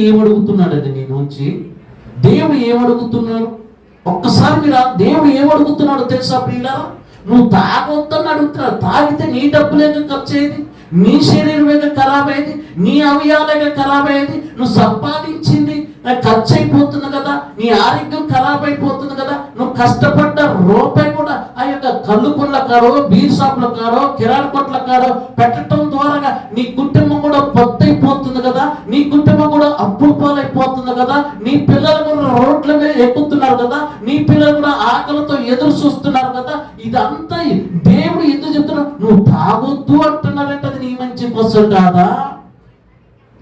ఏమడుగుతున్నాడండి నీ నుంచి? దేవుడు ఏమడుగుతున్నాడు? ఒక్కసారి మీరు దేవుడు ఏమడుగుతున్నాడో తెలుసా ప్రియులారా? నువ్వు తాగొద్దని అడుగుతున్నాడు. తాగితే నీ డబ్బులేక ఖర్చు అయ్యేది, నీ శరీరమేగా ఖరాబ్ అయ్యేది, నీ అవయవాలేగా ఖరాబ్ అయ్యేది. నువ్వు సంపాదించింది ఖర్చు అయిపోతుంది కదా, నీ ఆరోగ్యం ఖరాబ్ అయిపోతుంది కదా. నువ్వు కష్టపడ్డ రూపాయి కూడా ఆ యొక్క కళ్ళు కొట్ల కాడో, బీర్ షాపుల కాడో, కిరాణా కొట్ల కాడో పెట్టడం ద్వారా నీ కుటుంబం కూడా పొత్తైపోతుంది కదా, నీ కుటుంబం కూడా అప్పుల పాలైపోతుంది కదా. నీ పిల్లలు కూడా రోడ్ల మీద ఎక్కుతున్నారు కదా, నీ పిల్లలు కూడా ఆకలితో ఎదురు చూస్తున్నారు కదా. ఇదంతా దేవుడు ఎందుకు చెప్తున్నాడు? నువ్వు తాగొద్దు అంటున్నాడంటే అది నీ మంచి కోసం కాదా?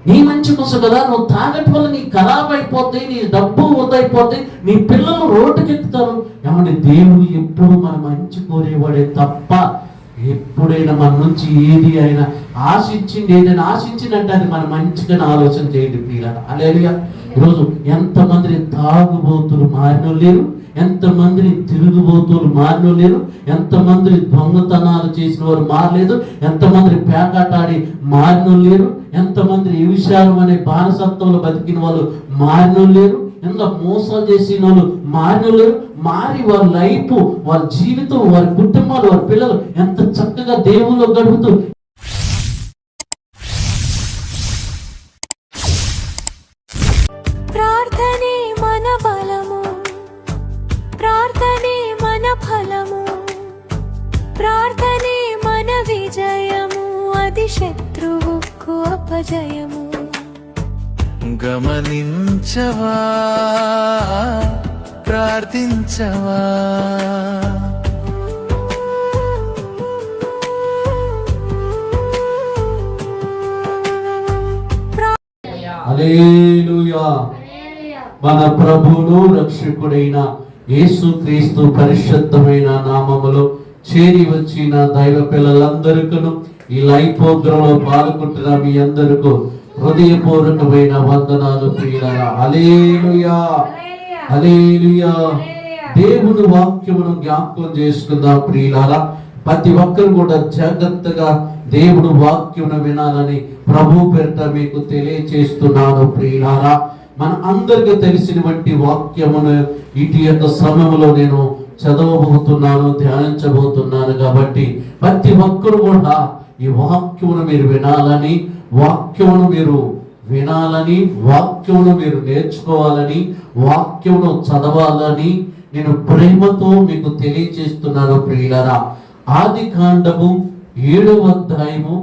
నీ మంచి కోసం కదా. నువ్వు తాగటం వల్ల నీ ఖరాబ్ అయిపోద్ది, నీ డబ్బు వృధైపోద్ది, నీ పిల్లలు రోడ్డుకి ఎక్కుతారు. ఏమంటే దేవుడు ఎప్పుడు మన మంచి కోరేవాడే తప్ప ఎప్పుడైనా మన నుంచి ఏది అయినా ఏదైనా ఆశించిందంటే అది మన మంచిగా ఆలోచన చేయండి ప్రియులారా. హల్లెలూయా. ఈరోజు ఎంతమంది తాగుబోతులు మారిన లేరు, ఎంతమందిని తిరుగుబోతులు మారిన లేరు, ఎంతమంది దొంగతనాలు చేసిన వారు మారలేదు, ఎంతమంది పేకాటాడి మారిన లేరు, ఎంతమంది ఈ విషయాలు అనే బానిసత్వంలో బతికిన వాళ్ళు మారిన లేరు, ఎంత మోసాలు చేసిన వాళ్ళు మారిన లేరు. మారి వారి లైఫ్, వారి జీవితం, వారి కుటుంబాలు, వారి పిల్లలు ఎంత చక్కగా దేవుల్లో గడుపుతూ ప్రార్థనే మన బలము, ప్రార్థనే మన ఫలము, ప్రార్థనే మన విజయము, అది శత్రువుకు అపజయము. గమనించవా, ప్రార్థించవా. హల్లెలూయా. మన ప్రభువును రక్షకుడైన యేసుక్రీస్తు పరిశుద్ధమైన నామములో చేరి వచ్చిన దైవ పిల్లలందరికీ ఈ లైవ్ ప్రోగ్రాంలో పాల్గొంటున్న మీ అందరికీ హృదయపూర్వకమైన వందనాలు ప్రియులారా. హల్లెలూయా, హల్లెలూయా. దేవుని వాక్యమును జ్ఞాపకం చేసుకుందాం ప్రియులారా. ప్రతి ఒక్కరు కూడా జాగ్రత్తగా దేవుడు వాక్యమును వినాలని ప్రభు పేరిట మీకు తెలియచేస్తున్నాను ప్రియులారా. మన అందరికీ తెలిసినటువంటి వాక్యమును ఇటు యొక్క సమయంలో నేను చదవబోతున్నాను, ధ్యానించబోతున్నాను. కాబట్టి ప్రతి ఒక్కరు కూడా ఈ వాక్యమును మీరు వినాలని, వాక్యమును మీరు వినాలని, వాక్యమును మీరు నేర్చుకోవాలని, వాక్యమును చదవాలని నేను ప్రేమతో మీకు తెలియచేస్తున్నాను ప్రియులారా. ఆదికాండము 7వ అధ్యాయము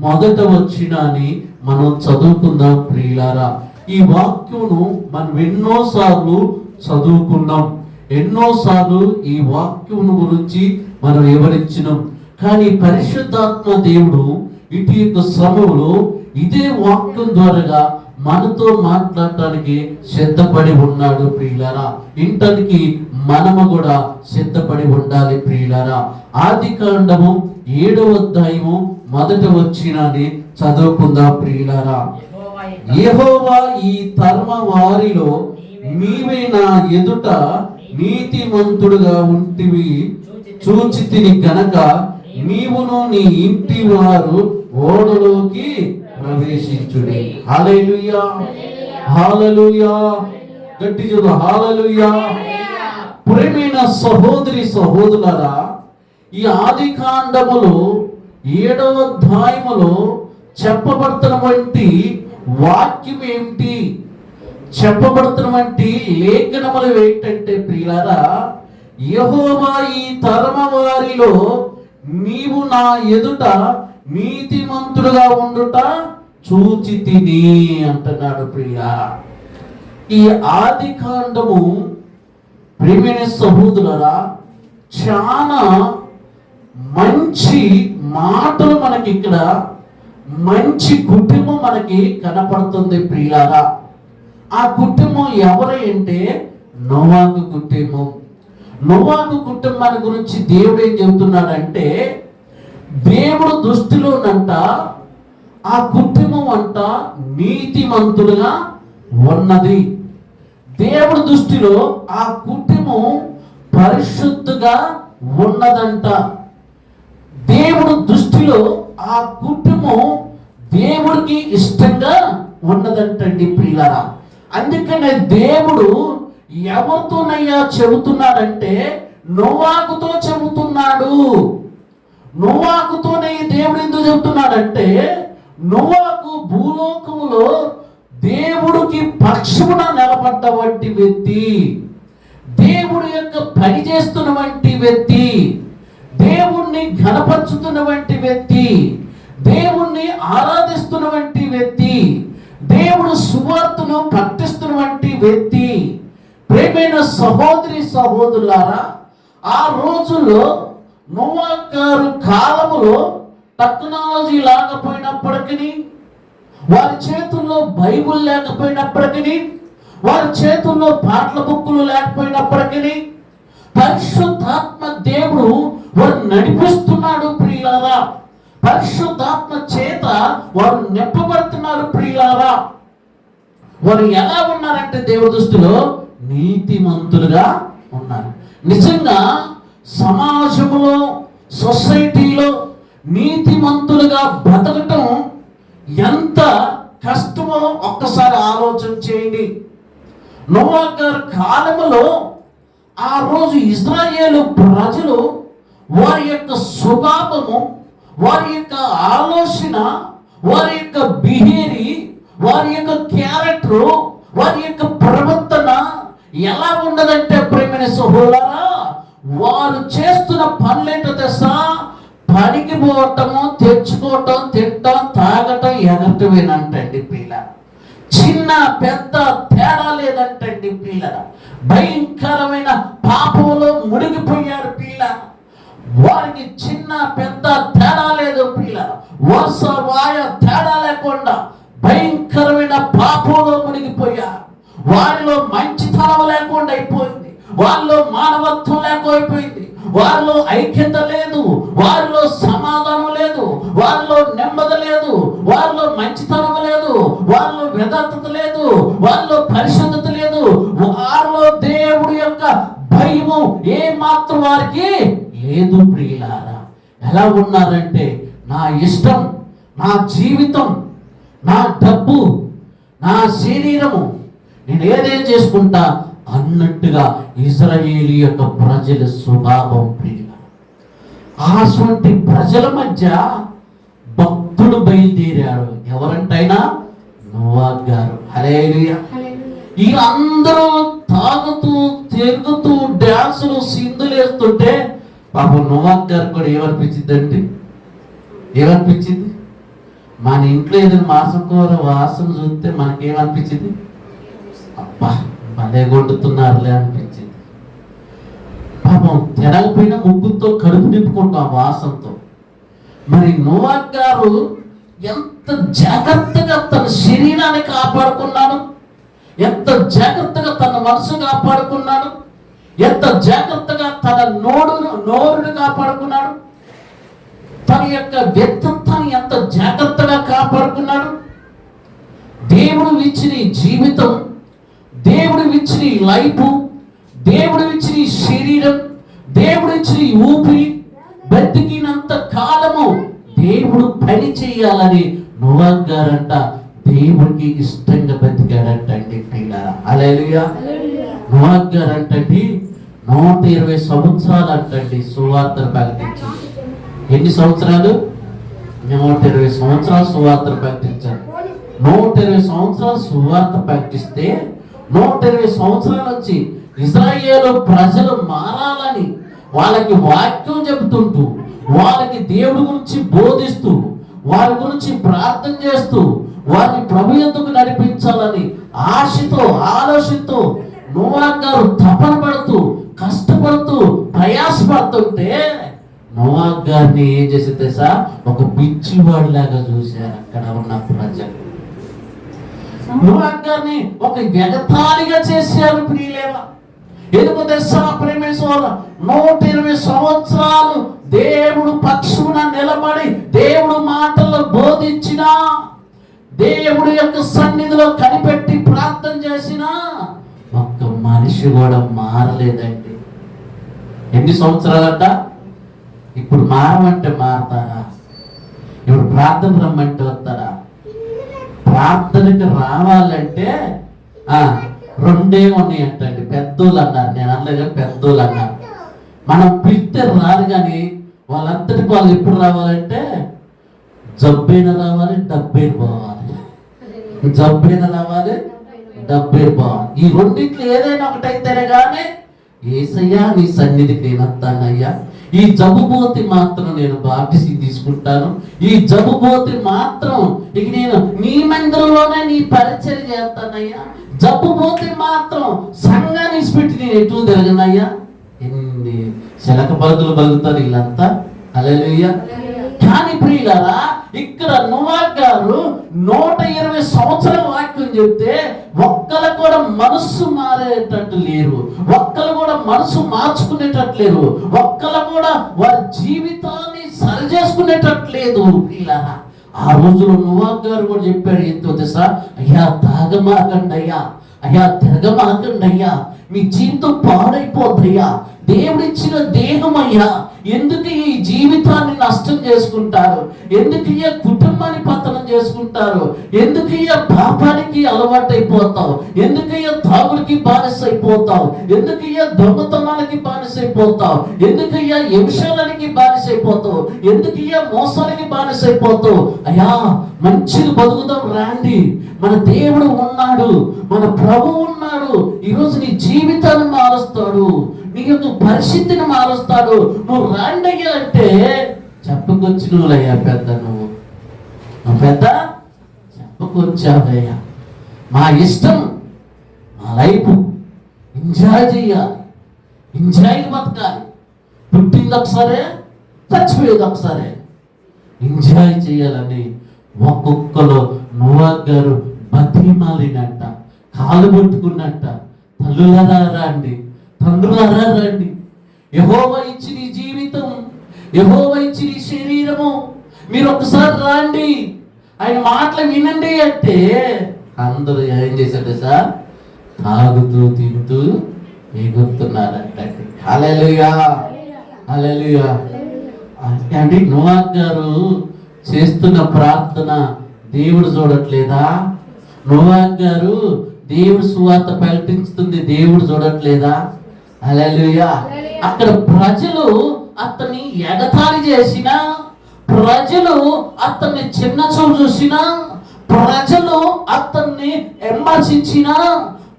1వ వచనాన్ని మనం చదువుకుందాం ప్రియులారా. ఈ వాక్యమును మనం ఎన్నోసార్లు చదువుకున్నాం, ఎన్నోసార్లు ఈ వాక్యమును గురించి మనం వివరించినాం. కానీ పరిశుద్ధాత్మ దేవుడు ఇటు యొక్క సమయంలో ఇదే వాక్యం ద్వారా మనతో మాట్లాడటానికి సిద్ధపడి ఉన్నాడు ప్రియులారా. ఇంటానికి మనము కూడా సిద్ధపడి ఉండాలి ప్రియులారా. ఆదికాండము 7వ అధ్యాయము 1వ వచనాన్ని చదువుకుందాం ప్రియులారా. యెహోవా ఈ తరమ వారిలో నీవే నా ఎదుట నీతిమంతుడుగా ఉంటివి చూచితిని గనక నీవును నీ ఇంటి వారు ఓడలోకి ప్రవేశించుడి. హల్లెలూయా, హల్లెలూయా. గట్టి చూడు, హల్లెలూయా. ప్రియమైన సహోదరి సహోదరులారా, ఈ ఆదికాండములో 7వ అధ్యాయములో చెప్పబడుతున్నటువంటి వాక్యం ఏమిటి, చెప్పబడుతున్నటువంటి లేఖనములు ఏంటంటే ప్రియులారా, యెహోవా ఈ తరమ వారిలో నీవు నా ఎదుట నీతిమంతుడుగా ఉండుట చూచితిని అంటున్నాడు ప్రియులారా. ఈ ఆదికాండము ప్రియమైన సహోదరులారా చాలా మంచి మాటలు మనకి ఇక్కడ, మంచి కుటుంబం మనకి కనపడుతుంది ప్రియులారా. ఆ కుటుంబం ఎవరు అంటే నోవాహు కుటుంబం. నోవాహు కుటుంబాన్ని గురించి దేవుడు ఏం చెబుతున్నాడంటే, దేవుడు దృష్టిలోనంట ఆ కుటుంబం అంట నీతిమంతులుగా ఉన్నది. దేవుడి దృష్టిలో ఆ కుటుంబం పరిశుద్ధంగా ఉన్నదంట. దేవుడు దృష్టిలో ఆ కుటుంబం దేవుడికి ఇష్టంగా ఉన్నదంటండి ప్రియులారా. అందుకనే దేవుడు ఎవరితోనయ్యా చెబుతున్నాడంటే నోవాహుతో చెబుతున్నాడు. నోవాహుతోనే దేవుడు ఎందుకు చెబుతున్నాడంటే నోవాహు భూలోకములో దేవుడికి పక్షమున నిలబడ్డవంటి వ్యక్తి, దేవుడి యొక్క పని చేస్తున్నటువంటి వ్యక్తి, దేవుణ్ణి ఘనపరుచుతున్నటువంటి వ్యక్తి, దేవుణ్ణి ఆరాధిస్తున్నటువంటి వ్యక్తి, దేవుడు సువార్తను ప్రకటిస్తున్నటువంటి వ్యక్తి. ప్రియమైన సహోదరి సహోదరులారా, ఆ రోజుల్లో నోవా గారు కాలములో టెక్నాలజీ లేకపోయినప్పటికీ, వారి చేతుల్లో బైబుల్ లేకపోయినప్పటికీ, వారి చేతుల్లో పాటల బుక్కులు లేకపోయినప్పటికీ పరిశుద్ధాత్మ దేవుడు వారు నడిపిస్తున్నాడు ప్రియులారా. పరిశుద్ధాత్మ చేత వారు నింపబడుతున్నారు ప్రియులారా. వారు ఎలా ఉన్నారంటే దేవుడి దృష్టిలో నీతిమంతులుగా ఉన్నారు. నిజంగా సమాజంలో సొసైటీలో నీతిమంతులుగా బ్రతకటం ఎంత కష్టమో ఒక్కసారి ఆలోచన చేయండి. నోవా గారి కాలములో ఆ రోజు ఇజ్రాయేలు ప్రజలు వారి యొక్క స్వభావము, వారి యొక్క ఆలోచన, వారి యొక్క బిహేవియర్, వారి యొక్క క్యారెక్టర్, వారి యొక్క ప్రవర్తన ఎలా ఉండదంటే ప్రేమైన సహోదరా, వారు చేస్తున్న పనులేంటో తెలుసా? పనికి పోవటము, తెచ్చుకోవటం, తినటం, తాగటం, ఎగటమేనంటండి పిల్ల. చిన్న పెద్ద తేడా లేదంటండి పిల్ల. భయంకరమైన పాపంలో మునిగిపోయారు పిల్ల. వారికి చిన్న పెద్ద తేడా లేదు పిల్ల. వరుస వాయ తేడా లేకుండా భయంకరమైన పాపంలో మునిగిపోయారు. వారిలో మంచితనం లేకుండా అయిపోయింది, వారిలో మానవత్వం లేకపోయిపోయింది, వారిలో ఐక్యత లేదు, వారిలో సమాధానం లేదు, వారిలో నెమ్మది లేదు, వారిలో మంచితనం లేదు, వారిలో యథార్థత లేదు, వారిలో పరిశుద్ధత లేదు, వారిలో దేవుడి యొక్క భయము ఏ మాత్రం వారికి లేదు ప్రియులారా. ఎలా ఉన్నారంటే నా ఇష్టం, నా జీవితం, నా డబ్బు, నా శరీరము, నేను ఏదేం చేసుకుంటా అన్నట్టుగా ఇజ్రాయేలు యొక్క ప్రజల స్వభావం ప్రియుల. అటువంటి ప్రజల మధ్య భక్తుడు బయలుదేరాడు. ఎవరంటైనా నోవా గారు. హల్లెలూయా. ఈ అందరూ తాగుతూ తిరుగుతూ డాన్సులు సింధులు వేస్తుంటే పాపం నోవా గారు కూడా ఏమనిపించిందండి? ఏమనిపించింది? మన ఇంట్లో ఏదైనా మాసం కూర వాసన చూస్తే మనకేమనిపించింది? అబ్బా భలే కొడుతున్నారులే అనిపించింది. పాపం తినకపోయినా ముగ్గుతో కడుపు నింపుకుంటాం వాసనతో. మరి నోవా గారు ఎంత జాగ్రత్తగా తన శరీరాన్ని కాపాడుకున్నాడు, ఎంత జాగ్రత్తగా తన మనసు కాపాడుకున్నాడు, ఎంత జాగ్రత్తగా తన నోరుని కాపాడుకున్నాడు, తన యొక్క వ్యక్తిత్వాన్ని ఎంత జాగ్రత్తగా కాపాడుకున్నాడు. దేవుడు ఇచ్చిన జీవితం, దేవుడు ఇచ్చిన లైఫ్, దేవుడు ఇచ్చిన శరీరం, దేవుడు ఇచ్చిన ఊపిరి, బతికినంత కాలము దేవుడు పని చేయాలని నోవా గారంట దేవుడికి ఇష్టంగా బతికాడంటండి పిల్లరా. హల్లెలూయా. నోవా గారంటండి 120 సంవత్సరాలు అంటండి సువార్తను ప్రకటించారు. ఎన్ని సంవత్సరాలు? 120 సంవత్సరాలు సువార్తను ప్రకటించారు. 120 సంవత్సరాలు సువార్త ప్రకటిస్తే 120 సంవత్సరాల నుంచి ఇజ్రాయేలు ప్రజలు మారాలని వాళ్ళకి వాక్యం చెబుతుంటూ, వాళ్ళకి దేవుడి గురించి బోధిస్తూ, వారి గురించి ప్రార్థన చేస్తూ, వారిని ప్రభు యొద్దకు నడిపించాలని ఆశతో ఆలోచనతో నోవా గారు తపన పడుతూ, కష్టపడుతూ, ప్రయాసపడుతుంటే నోవా గారిని ఏం చేసి తెలుసా? ఒక పిచ్చివాడిలాగా చూశారు అక్కడ ఉన్న ప్రజలు. నోవా గారిని ఒక ఎగతాళిగా చేశారు ప్రియులేవా. ఎందుకు తెలుసా ప్రేమేశ్వర? 120 సంవత్సరాలు దేవుడు పక్షున నిలబడి దేవుడు మాటలు బోధించిన, దేవుడి యొక్క సన్నిధిలో కనిపెట్టి ప్రార్థన చేసిన ఒక్క మనిషి కూడా మారలేదండి. ఎన్ని సంవత్సరాలంట? ఇప్పుడు మారమంటే మారతారా? ఇప్పుడు ప్రార్థన రమ్మంటే వస్తారా? ప్రార్థనకి రావాలంటే రెండే ఉన్నాయంటండి. పెద్దోళ్ళు అన్నారు, నేను అనలేగా, పెద్దోళ్ళు అన్నారు. మనం పిలిస్తే రారు, కానీ వాళ్ళంతటికి వాళ్ళు ఎప్పుడు రావాలంటే జబ్బైన రావాలి, డబ్బైన పోవాలి. జబ్బైన రావాలి, డబ్బైన పోవాలి. ఈ రెండింటిలో ఏదైనా ఒకటైతేనే కానీ యేసయ్యా నీ సన్నిధికి నేను వస్తానయ్యా, ఈ జబ్బు పోతే మాత్రం నేను బాప్టిజం తీసుకుంటాను, ఈ జబ్బు పోతే మాత్రం ఇక నేను నీ మందిరంలోనే నీ పరిచయం చేస్తానయ్యా, జబ్బు పోతే మాత్రం సంఘాన్ని పెట్టి నేను ఎటు తిరగనయ్యా. ఎన్ని శలక పలుకులు పలుకుతారు వీళ్ళంతా. హల్లెలూయా. కానీ ప్రియులారా, ఇక్కడ నోవహు గారు 120 సంవత్సరాల వాక్యం చెప్తే ఒక్కరు కూడా మనస్సు మారేటట్టు లేరు, ఒక్కరు కూడా మనసు మార్చుకునేటట్టు లేరు, ఒక్కరు కూడా వారి జీవితాన్ని సరి చేసుకునేటట్టు లేదు. ప్రియులారా, ఆ రోజులో నోవహు గారు కూడా చెప్పాడు, ఎంతో తెలుసా, అయ్యా తాగమాకండి అయ్యా, అయ్యా తిరగమాకండి అయ్యా, మీ జీవితం పాడైపోద్దయ్యా, దేవుడిచ్చిన దేహం అయ్యా, ఎందుకు ఈ జీవితాన్ని నష్టం చేసుకుంటారు, ఎందుకు ఈ కుటుంబాన్ని పతనం చేసుకుంటారు, ఎందుకు ఈ పాపానికి అలవాటైపోతావు, ఎందుకు ఈ తాగుడికి బానిస అయిపోతావు, ఎందుకు ఈ దొంగతనానికి బానిస అయిపోతావు, ఎందుకు ఈ హింసలకి బానిస అయిపోతావు, ఎందుకు ఈ మోసానికి బానిస అయిపోతావు. అయ్యా మంచిగా బతుకుదాం రండి, మన దేవుడు ఉన్నాడు, మన ప్రభువు ఉన్నాడు, ఈరోజు నీ జీవితాన్ని మారుస్తాడు, నీ యొక్క పరిస్థితిని మారుస్తాడు, నువ్వు రాండయ్యా అంటే చెప్పుకొచ్చి నువ్వులయ్యా పెద్ద, నువ్వు పెద్ద చెప్పుకొచ్చావయ్యా, మా ఇష్టం, మా లైఫ్ ఎంజాయ్ చేయాలి, ఎంజాయ్ బతకాలి, పుట్టింది ఒకసారే చచ్చిపోయేది ఒకసారే, ఎంజాయ్ చేయాలని ఒక్కొక్కరు నోవహు గారు బతిమాలినట్ట, కాలు పట్టుకున్నట్ట, తల్లులారా రండి, తండ్రులారా రండి, యెహోవా ఇచ్చిన ఈ జీవితం, యెహోవా ఇచ్చిన ఈ శరీరము, మీరు ఒకసారి రండి, ఆయన మాటలు వినండి అంటే అందరూ ఏం చేశారు సార్, తాగుతూ తింటూ ఎగురుతున్నారంట. హల్లెలూయా, హల్లెలూయా. అంటే నోవహు గారు చేస్తున్న ప్రార్థన దేవుడు చూడట్లేదా? నోవహు గారు దేవుడు సువార్త ప్రకటిస్తుంది, దేవుడు చూడట్లేదా? హల్లెలూయా. అక్కడ ప్రజలు అతన్ని ఎగతాళి చేసిన, ప్రజలు అతన్ని చిన్న చూపు చూసిన, ప్రజలు అతన్ని విమర్శించిన,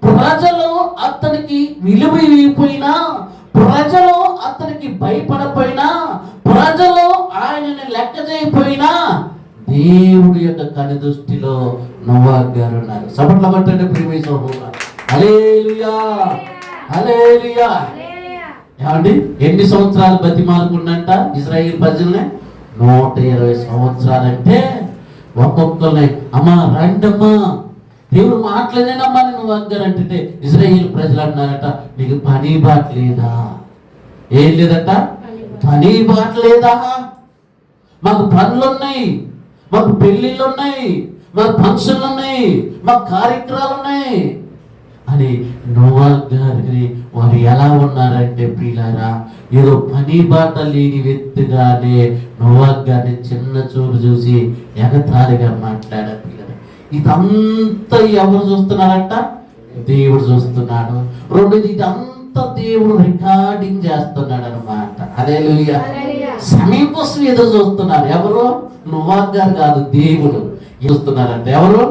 ప్రజలు అతనికి విలువ ఇవ్వకపోయినా, ప్రజలు అతనికి భయపడపోయినా, ప్రజలు ఆయనని లెక్క చేయకపోయినా దేవుడి యొక్క కని దృష్టిలో నోవహు గారు ఉన్నారు. సపట్ల పట్టండి ప్రియమైన సహోదరులారా. హల్లెలూయా, హల్లెలూయా. ఏమండి ఎన్ని సంవత్సరాలు బతిమాలుకున్నంట ఇశ్రాయేలు ప్రజల్ని? 120 సంవత్సరాలంటే ఒక్కొక్కరిని అమ్మా రండమ్మా, దేవుడు మాట్లాడేనమ్మా నోవహు గారు అంటే ఇశ్రాయేలు ప్రజలు అన్నారట, నీకు పని బాట లేదా? ఏం లేదట, పని బాట లేదా? మాకు పనులు ఉన్నాయి, మాకు పెళ్ళిళ్ళు ఉన్నాయి, మాకు ఫంక్షన్లు ఉన్నాయి, మాకు కార్యక్రమాలు ఉన్నాయి అని నోవహు గారిని వారు ఎలా ఉన్నారంటే ప్రియులారా, ఏదో పని బాట లేని వ్యక్తిగానే నోవహు గారిని చిన్న చూపు చూసి ఎగతాళిగా మాట్లాడారు. ఇదంతా ఎవరు చూస్తున్నారంట? దేవుడు చూస్తున్నాడు. రెండోది ఇదంతా దేవుడు రికార్డింగ్ చేస్తున్నాడు అన్నమాట. హల్లెలూయా. సమయం కోసం ఏదో చూస్తున్నారు. ఎవరు? నోవహు గారు కాదు, దేవుడు చూస్తున్నారంటే. ఎవరు?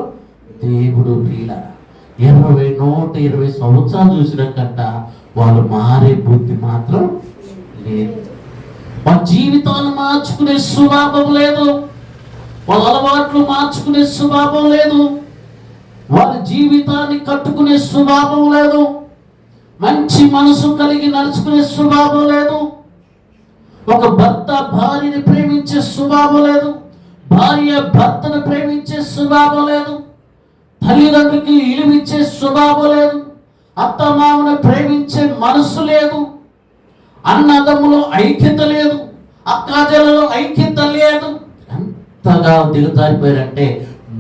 దేవుడు. ప్రియులారా, 120 సంవత్సరాలు చూసినాకంట వాళ్ళు మారే బుద్ధి మాత్రం లేదు. వాళ్ళ జీవితాన్ని మార్చుకునే స్వభావం లేదు, వాళ్ళ అలవాట్లు మార్చుకునే స్వభావం లేదు, వాళ్ళ జీవితాన్ని కట్టుకునే స్వభావం లేదు, మంచి మనసు కలిగి నడుచుకునే స్వభావం లేదు, ఒక భర్త భార్యని ప్రేమించే స్వభావం లేదు, భార్య భర్తను ప్రేమించే స్వభావం లేదు, తల్లిదండ్రులకి ఇలువిచ్చే స్వభావం లేదు, అత్తమామను ప్రేమించే మనసు లేదు, అన్నదమ్ములో ఐక్యత లేదు, అక్కాజలలో ఐక్యత లేదు. ఎంతగా దిగజారిపోయారంటే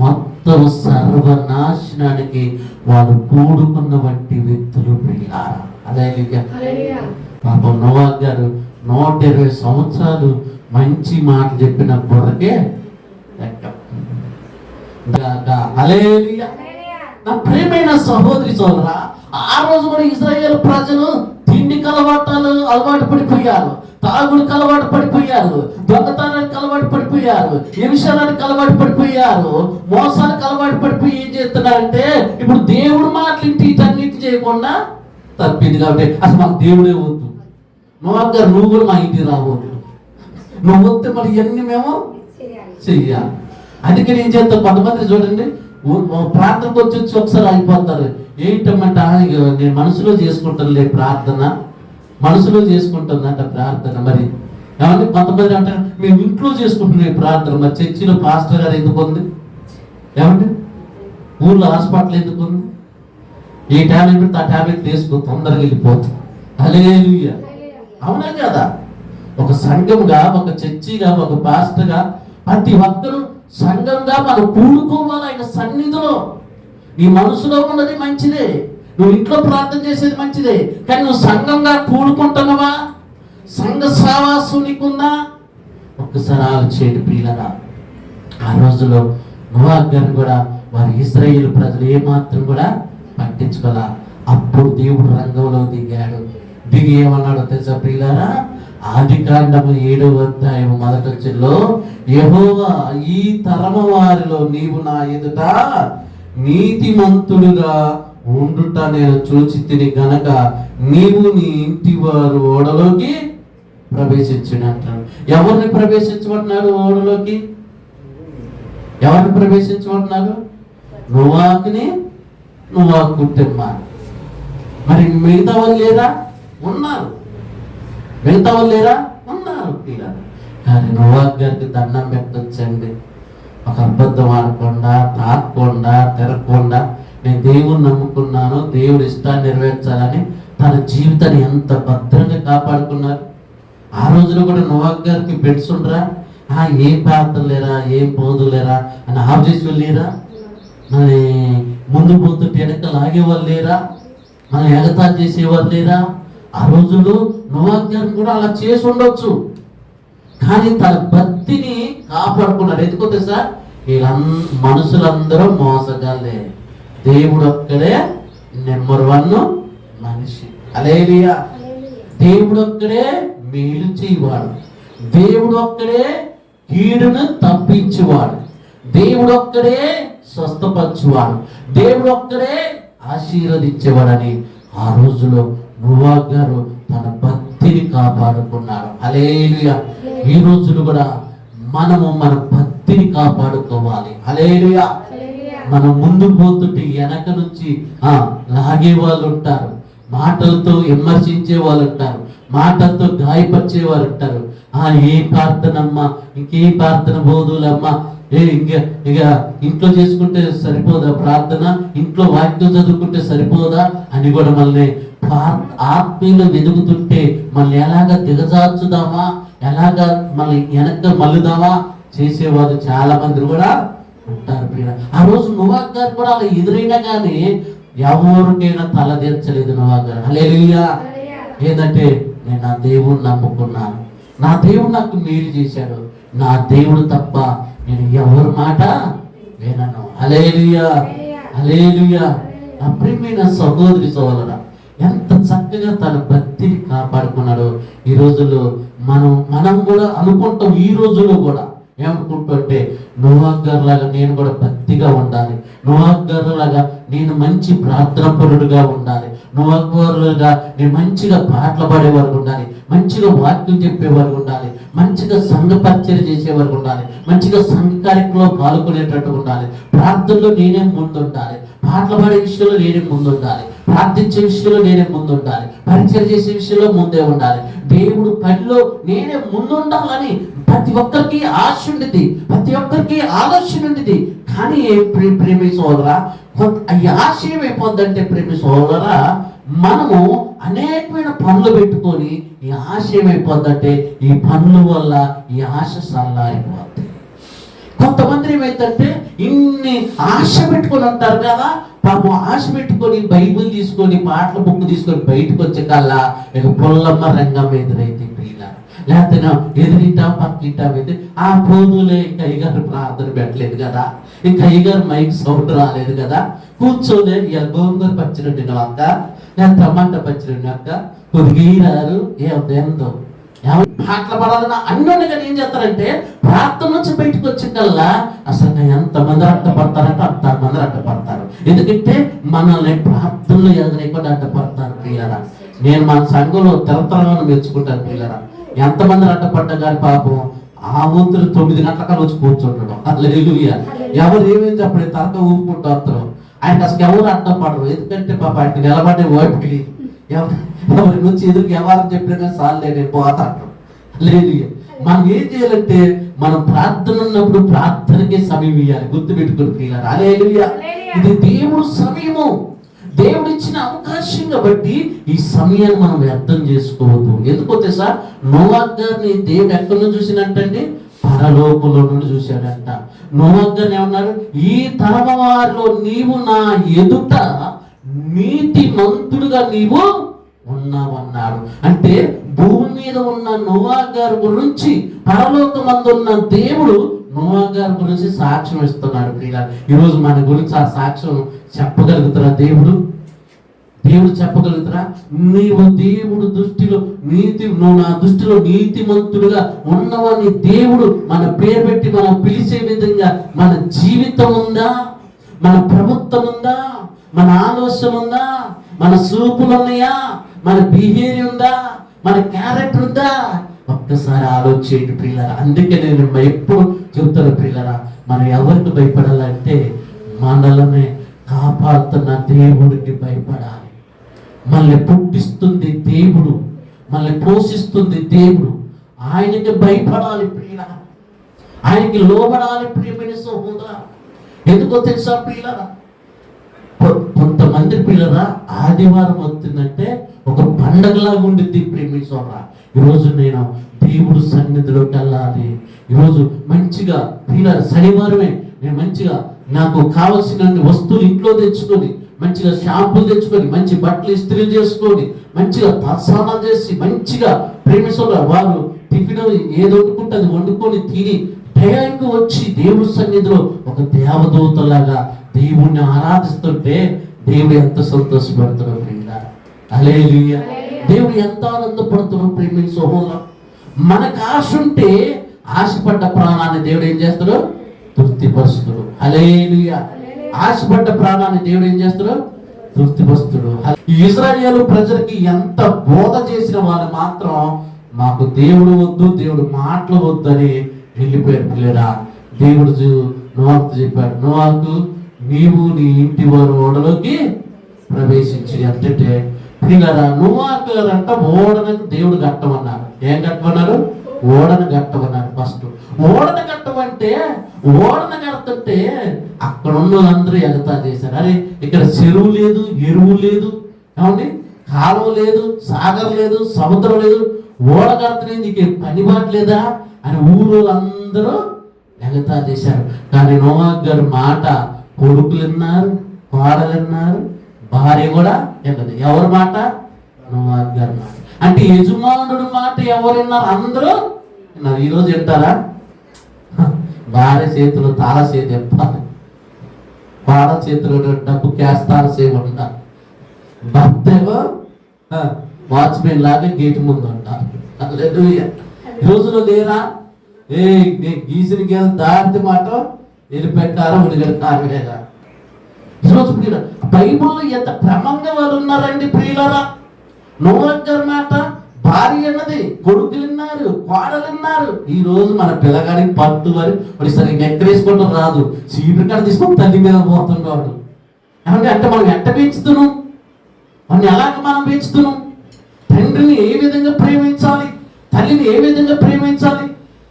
మొత్తం సర్వనాశనానికి వారు కూడుకున్న వంటి వ్యక్తులు ప్రియులారా. అదే పాపం నోవహు గారు 120 సంవత్సరాలు మంచి మాట చెప్పిన బుర్రకే లెక్క. హల్లెలూయా. నా ప్రియమైన సహోదరి సోదరా, ఆ రోజు కూడా ఇశ్రాయేలు ప్రజలు తిండికి అలవాటు పడిపోయారు, తాగుడికి అలవాటు పడిపోయారు, దొంగతనానికి అలవాటు పడిపోయారు, హింసనానికి అలవాటు పడిపోయారు, మోసానికి అలవాటు పడిపోయి ఏం చేస్తున్నారంటే ఇప్పుడు దేవుడు మాటలు వీటన్నిటి చేయకుండా తప్పింది. కాబట్టి అసలు మాకు దేవుడే వద్దు, నువ్వు కూడా మా ఇంటికి రావద్దు, నువ్వు వస్తే మరి ఇవన్నీ మేము చెయ్యాలి. అందుకని ఏం చేస్తాం, కొంతమంది చూడండి ప్రార్థనకు వచ్చి ఒకసారి అయిపోతారు. ఏంటమ్మంట, నేను మనసులో చేసుకుంటానులే ప్రార్థన, మనసులో చేసుకుంటుందంట ప్రార్థన. మరి ఏమంటే కొంతమంది అంటారు మేము ఇంట్లో చేసుకుంటున్నాం ప్రార్థన, మరి చర్చిలో పాస్టర్ గారు ఎందుకు ఉంది, ఏమంటే ఊర్లో హాస్పిటల్ ఎందుకు ఉంది, ఈ టాబ్లెట్ పెడితే ఆ టాబ్లెట్ వేసుకో తొందరగా వెళ్ళిపోతుంది. హల్లెలూయా. అవునా కదా? ఒక సంఘంగా, ఒక చర్చిగా, ఒక పాస్టర్గా ప్రతి ఒక్కరూ సంఘంగా మనం కూడుకోవాలి ఆయన సన్నిధిలో. నీ మనసులో ఉన్నది మంచిదే, నువ్వు ఇంట్లో ప్రార్థన చేసేది మంచిదే, కానీ నువ్వు సంఘంగా కూడుకుంటున్నావా? సంఘ సావాసం నీకుందా? ఒక్కసారి ఆలోచించండి ప్రియులరా. ఆ రోజులో నోవా గారు కూడా వారి ఇశ్రాయేలు ప్రజలు ఏమాత్రం కూడా పట్టించుకోలే. అప్పుడు దేవుడు రంగంలో దిగాడు. దిగి ఏమన్నాడో తెలుసా ప్రియులారా? ఆదికాండము 7వ అధ్యాయం 1వ వచనంలో, యెహోవా ఈ తరము వారిలో నీవు నా ఎదుట నీతిమంతుడుగా ఉండుట నేను చూచితిని గనక నీవు నీ ఇంటి వారు ఓడలోకి ప్రవేశించినట్టు. ఎవరిని ప్రవేశించబడినాడు ఓడలోకి? ఎవరిని ప్రవేశించబడినాడు? నోవాకుని, నోవా కుటుంబాన్ని. మరి మిగతా వాళ్ళు లేరా? ఉన్నారు. మిగతా వాళ్ళు లేరా? ఉన్నారు. కానీ నోవా గారికి దండం పెట్టొచ్చండి. ఒక అబద్ధం ఆడకుండా, తాకుండా, తిరగకుండా నేను దేవుని నమ్ముకున్నాను, దేవుడి ఇష్టాన్ని నెరవేర్చాలని తన జీవితాన్ని ఎంత భద్రంగా కాపాడుకున్నారు. ఆ రోజులో కూడా నోవా గారికి బెడ్స్ ఉండరా? ఏం ప్రార్థన లేరా, ఏం పోదు లేరా అని ఆఫ్ చేసి వెళ్ళేరా? మరి ముందు పోతుంటే వెనక లాగేవాళ్ళు లేరా? మనం ఎగతాళి చేసేవారు లేరా? ఆ రోజుల్లో నోవా గారు కూడా అలా చేసి ఉండొచ్చు, కానీ తన భక్తిని కాపాడుకున్నాడు. ఎందుకో తెలుసా? మనుషులందరూ మోసగాలే, దేవుడు ఒక్కడే నెంబర్ 1 మనిషి. హల్లెలూయా. దేవుడు ఒక్కడే మేలు చేయవాడు, దేవుడు ఒక్కడే కీడును తప్పించేవాడు, దేవుడు ఒక్కడే స్వస్థపరచువాడు, దేవుడు ఒక్కడే ఆశీర్వదించేవాడని ఆ రోజులో నోవా గారు తన భక్తిని కాపాడుకున్నాడు. హల్లెలూయా. ఈ రోజులు కూడా మనము మన భక్తిని కాపాడుకోవాలి. హల్లెలూయా. మనం ముందు పోతుంటే వెనక నుంచి లాగే వాళ్ళు ఉంటారు, మాటలతో విమర్శించే వాళ్ళు ఉంటారు, మాటలతో గాయపరిచే వాళ్ళు ఉంటారు. ఏ ప్రార్థనమ్మా, ఇంకే ప్రార్థన బోధులమ్మా, ఇక ఇంట్లో చేసుకుంటే సరిపోదా ప్రార్థన, ఇంట్లో వాక్యం చదువుకుంటే సరిపోదా అని కూడా మనల్ని ఆత్మీయులు వెతుకుతుంటే మనల్ని ఎలాగా దిగజార్చుదామా, ఎలాగా మనల్ని వెనక్కి మల్లుదామా చేసేవారు చాలా మంది కూడా ఉంటారు. ఆ రోజు నోవా గారు కూడా అలా ఎదురైనా కానీ ఎవరికైనా తలదించలేదు నోవా గారు. హల్లెలూయా. ఏంటంటే నేను నా దేవుడు నమ్ముకున్నాను, నా దేవుడు నాకు మేలు చేశాడు, నా దేవుడు తప్ప నేను ఎవరి మాట వినను. హల్లెలూయా. హల్లెలూయా. నా ప్రియమైన సహోదరి సోదరుడా, ఎంత చక్కగా తన భక్తిని కాపాడుకున్నాడో. ఈ రోజుల్లో మనం కూడా అనుకుంటాం, ఈ రోజుల్లో కూడా ఏమనుకుంటుంటే నోవా గారు లాగా నేను కూడా భక్తిగా ఉండాలి, నోవా గారు లాగా నేను మంచి ప్రార్థన పరుడుగా ఉండాలి, నోవా గారుగా నేను మంచిగా పాటలు పాడేవారు ఉండాలి, మంచిగా వాక్యం చెప్పేవారు ఉండాలి, మంచిగా సంఘ పరిచయం చేసేవారు ఉండాలి, మంచిగా సంఘ కార్యక్రమంలో పాల్గొనేటట్టు ఉండాలి, ప్రార్థనలో నేనే ముందుండాలి, పాటలు పాడే విషయంలో నేనే ముందుండాలి, ప్రార్థించే విషయంలో నేనే ముందుండాలి, పరిచయం చేసే విషయంలో ముందే ఉండాలి, దేవుడు పనిలో నేనే ముందుండాలని ప్రతి ఒక్కరికి ఆశ ఉండేది, ప్రతి ఒక్కరికి ఆలోచన ఉండేది. కానీ ప్రేమి సోదరా, ఈ ఆశ ఏమైపోద్దంటే ప్రేమి సోదరా, మనము అనేకమైన పనులు పెట్టుకొని ఈ ఆశ ఏమైపోద్దంటే ఈ పనుల వల్ల ఈ ఆశ సల్లారిపోద్ది. కొంతమంది ఏమైందంటే ఇన్ని ఆశ పెట్టుకొని ఉంటారు కదా, పాపం ఆశ పెట్టుకొని బైబిల్ తీసుకొని పాటల బుక్ తీసుకొని బయటకు వచ్చే కల్లా ఇక పొల్లమ్మ రంగం ఎదురైతే ప్రియుల, లేకపోతే ఎదురింటా పక్కింటా అయితే పోదులే ఇంకా అయ్యగారు ప్రార్థన పెట్టలేదు కదా, ఇంకా అయ్యగారు మైక్ సౌండ్ రాలేదు కదా, కూర్చోలే. ఇక గోంగూర పచ్చడి వండిన అక్క, నేను టమాటా పచ్చడి వండిన అక్క, కొరిగిరారు ఏందో మాటలు పడాలన్నా అన్నీ కానీ ఏం చేస్తారంటే ప్రార్థన నుంచి బయటకు వచ్చే కల్లా అసలు ఎంతమంది అడ్డపడతారంటే అంతమంది అడ్డపడతారు. ఎందుకంటే మనల్ని ప్రార్థనలు ఎదురైకుండా అడ్డపడతారు ప్రియులారా. నేను మన సంఘంలో తరతరాలను మెచ్చుకుంటాను ప్రియులారా. ఎంతమంది అడ్డపడ్డా కానీ పాపం ఆ ఊతులు 9 గంటల వచ్చి కూర్చుంటాడు. హల్లెలూయా. ఎవరు ఏమేమి చెప్పలేదు, తరక ఊపుకుంటూ వస్తారు. ఆయనకు అసలు ఎవరు అడ్డపడరు. ఎందుకంటే పాప ఆయనకి నిలబడే ఓపిక ఎవరి నుంచి ఎదురుకి ఎవరు చెప్పినా సార్ నేను పోతాడు. లేదు, మనం ఏం చేయాలంటే మనం ప్రార్థన ఉన్నప్పుడు ప్రార్థనకే సమయం ఇవ్వాలి. గుర్తుపెట్టుకుని ప్రియులారా, హల్లెలూయా. ఇది దేవుడు సమయము, దేవుడు ఇచ్చిన అవకాశం కాబట్టి ఈ సమయాన్ని మనం వ్యర్థం చేసుకోవద్దు. ఎందుకో తెలుసా, నోవహు గారిని దేవుడు ఎక్కడి నుంచి చూసినట్టండి, పరలోకంలో నుండి చూశాడంట. నోవహు గారిని ఏమన్నారు, ఈ తరమ వారిలో నీవు నా ఎదుట నీతిమంతుడుగా నీవు ఉన్నావన్నాడు. అంటే భూమి మీద ఉన్న నోవహు గారి గురించి పరలోకమందు ఉన్న దేవుడు నోవహు గారి గురించి సాక్ష్యం ఇస్తున్నాడు. ప్రియులారా, ఈరోజు మన గురించి ఆ సాక్ష్యం చెప్పగలుగుతారా? దేవుడు చెప్పగలుగుతారా? నీవు దేవుడు దృష్టిలో నువ్వు నా దృష్టిలో నీతిమంతుడుగా ఉన్నవని దేవుడు మన పేరు పెట్టి మనం పిలిచే విధంగా మన జీవితం ఉందా, మన ప్రభుత్వం ఉందా, మన ఆలోచన ఉందా, మన సూపులు ఉన్నాయా, మన బిహేవియర్ ఉందా, మన క్యారెక్టర్ ఉందా? ఒక్కసారి ఆలోచించండి ప్రియులారా. అందుకే నేను ఎప్పుడు చెబుతాను ప్రియులారా, మనం ఎవరికి భయపడాలంటే మనల్ని కాపాడుతున్న దేవుడికి భయపడాలి. మనల్ని పుట్టిస్తుంది దేవుడు, మనల్ని పోషిస్తుంది దేవుడు. ఆయనకి భయపడాలి ప్రియులారా, ఆయనకి లోబడాలి ప్రియమైన సహోదరా. ఎందుకో తెలుసా ప్రియులారా, కొంతమంది పిల్లరా ఆదివారం వస్తుందంటే ఒక పండగలాగా ఉండిద్ది ప్రేమించ. ఈరోజు నేను దేవుడు సన్నిధిలోకి వెళ్ళాలి. ఈరోజు మంచిగా పిల్లలు శనివారమే నేను మంచిగా నాకు కావలసిన వస్తువులు ఇంట్లో తెచ్చుకొని, మంచిగా షాంపూలు తెచ్చుకొని, మంచి బట్టలు ఇస్త్రీ చేసుకొని, మంచిగా తత్సానం చేసి, మంచిగా ప్రేమించ వారు టిఫిన్ ఏది వండుకుంటే అది వండుకొని తిని టైంకి వచ్చి దేవుడి సన్నిధిలో ఒక దేవదూతలాగా దేవుణ్ణి ఆరాధిస్తుంటే దేవుడు ఎంత సంతోషపడుతున్నాడు ప్రియులారా. హల్లెలూయా. దేవుడు ఎంత ఆనందపడుతున్నాడు ప్రేమించ సహోదరా. మనకు ఆశ ఉంటే ఆశపడ్డ ప్రాణాన్ని దేవుడు ఏం చేస్తాడు? తృప్తిపరుస్తాడు. హల్లెలూయా. ఆశపడ్డ ప్రాణాన్ని దేవుడు ఏం చేస్తాడు? తృప్తిపరుస్తాడు. ఇశ్రాయేలు ప్రజలకి ఎంత బోధ చేసిన వాళ్ళు మాత్రం మాకు దేవుడు వద్దు, దేవుడు మాటలు వద్దు అని వెళ్ళిపోయారు పిల్లరా. దేవుడు నోవాహుతో చెప్పాడు, నోవాహు నీవు నీ ఇంటి వారు ఓడలోకి ప్రవేశించి అంటే పిల్లరా. నోవాహు గారంట ఓడనకు దేవుడు కట్టమన్నారు. ఏం కట్టమన్నారు? ఓడను కట్టమన్నారు. ఫస్ట్ ఓడను కట్టమంటే ఓడను కడుతుంటే అక్కడ ఉన్న వాళ్ళందరూ ఎగతా చేశారు. అరే ఇక్కడ చెరువు లేదు, ఎరువు లేదు, ఏమండి కాలువ లేదు, సాగర్ లేదు, సముద్రం లేదు, ఓడ కడుతున్నాయి, నీకు పని బాట్లేదా అని ఊరు అందరూ ఎగతా చేశారు. కానీ నోవాహు గారి మాట కొడుకులు విన్నారు, కోడలు విన్నారు, భార్య కూడా ఎగదు. ఎవరి మాట? నోవాహు గారి మాట. అంటే యజమానుడు మాట ఎవరు విన్నారు? అందరూ విన్నారు. ఈరోజు వింటారా? భార్య చేతులు తాళ చేతి చెప్పాలి, కోడ చేతులు డబ్బు క్యాస్తాల సేవ ఉండాలి, భర్త ఏమో వాచ్మెన్ లాగా గేట్ ముందు ఉంటారు. ఈ రోజులో లేరా? గీసిన గేదె దారితే మాట వెళ్ళిపెట్టారా ఉడిగడ కారవేరా. ఈరోజు ప్రియుల బైబుల్లో ఎంత క్రమంగా వాళ్ళు ఉన్నారండి ప్రియులరా. నోవాహు గారి మాట భార్య అన్నది, కొడుకులు విన్నారు, కోడలు విన్నారు. ఈ రోజు మన పిల్లగాడికి పట్టు మరి సరిగ్గా ఎక్కడేసుకోవడం రాదు, చీపురు కాడ తీసుకొని తల్లి మీద పోతున్నాడు. అంటే మనం ఎట్ట పెంచుతున్నాం, మనం ఎలాగ మనం పెంచుతున్నాం? తండ్రిని ఏ విధంగా ప్రేమించాలి, తల్లిని ఏ విధంగా ప్రేమించాలి,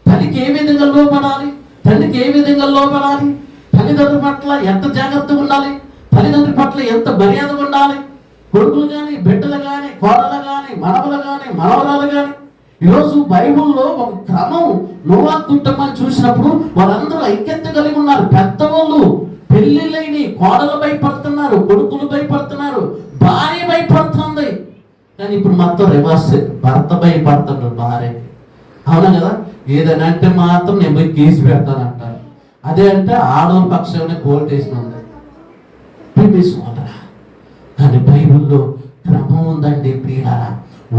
తల్లికి ఏ విధంగా లోపడాలి, తండ్రికి ఏ విధంగా లోపడాలి, తల్లిదండ్రుల పట్ల ఎంత జాగ్రత్తగా ఉండాలి, తల్లిదండ్రుల పట్ల ఎంత మర్యాదగా ఉండాలి, కొడుకులు కానీ, బిడ్డలు కానీ, కోడలు కానీ, మనవలు కానీ, మనవరాలు కానీ. ఈరోజు బైబుల్లో ఒక క్రమం. నోవాహు కుటుంబాన్ని చూసినప్పుడు వాళ్ళందరూ ఐక్యత కలిగి ఉన్నారు. పెద్దవాళ్ళు పెళ్లిళ్ళైన కోడలు భయపడుతున్నారు, కొడుకులు భయపడుతున్నారు, భార్య భయపడుతుంది. కానీ ఇప్పుడు మొత్తం రివర్స్, భర్త భయపడుతున్నాడు భార్యకి. అవునా కదా? ఏదైనా అంటే మాత్రం నేను పోయి కేసు పెడతానంటారు. అదే అంటే ఆడవాళ్ళ పక్షంలో కోటేషన్ ఉంది. కానీ బైబిల్లో క్రమం ఉందండి ప్రియులారా.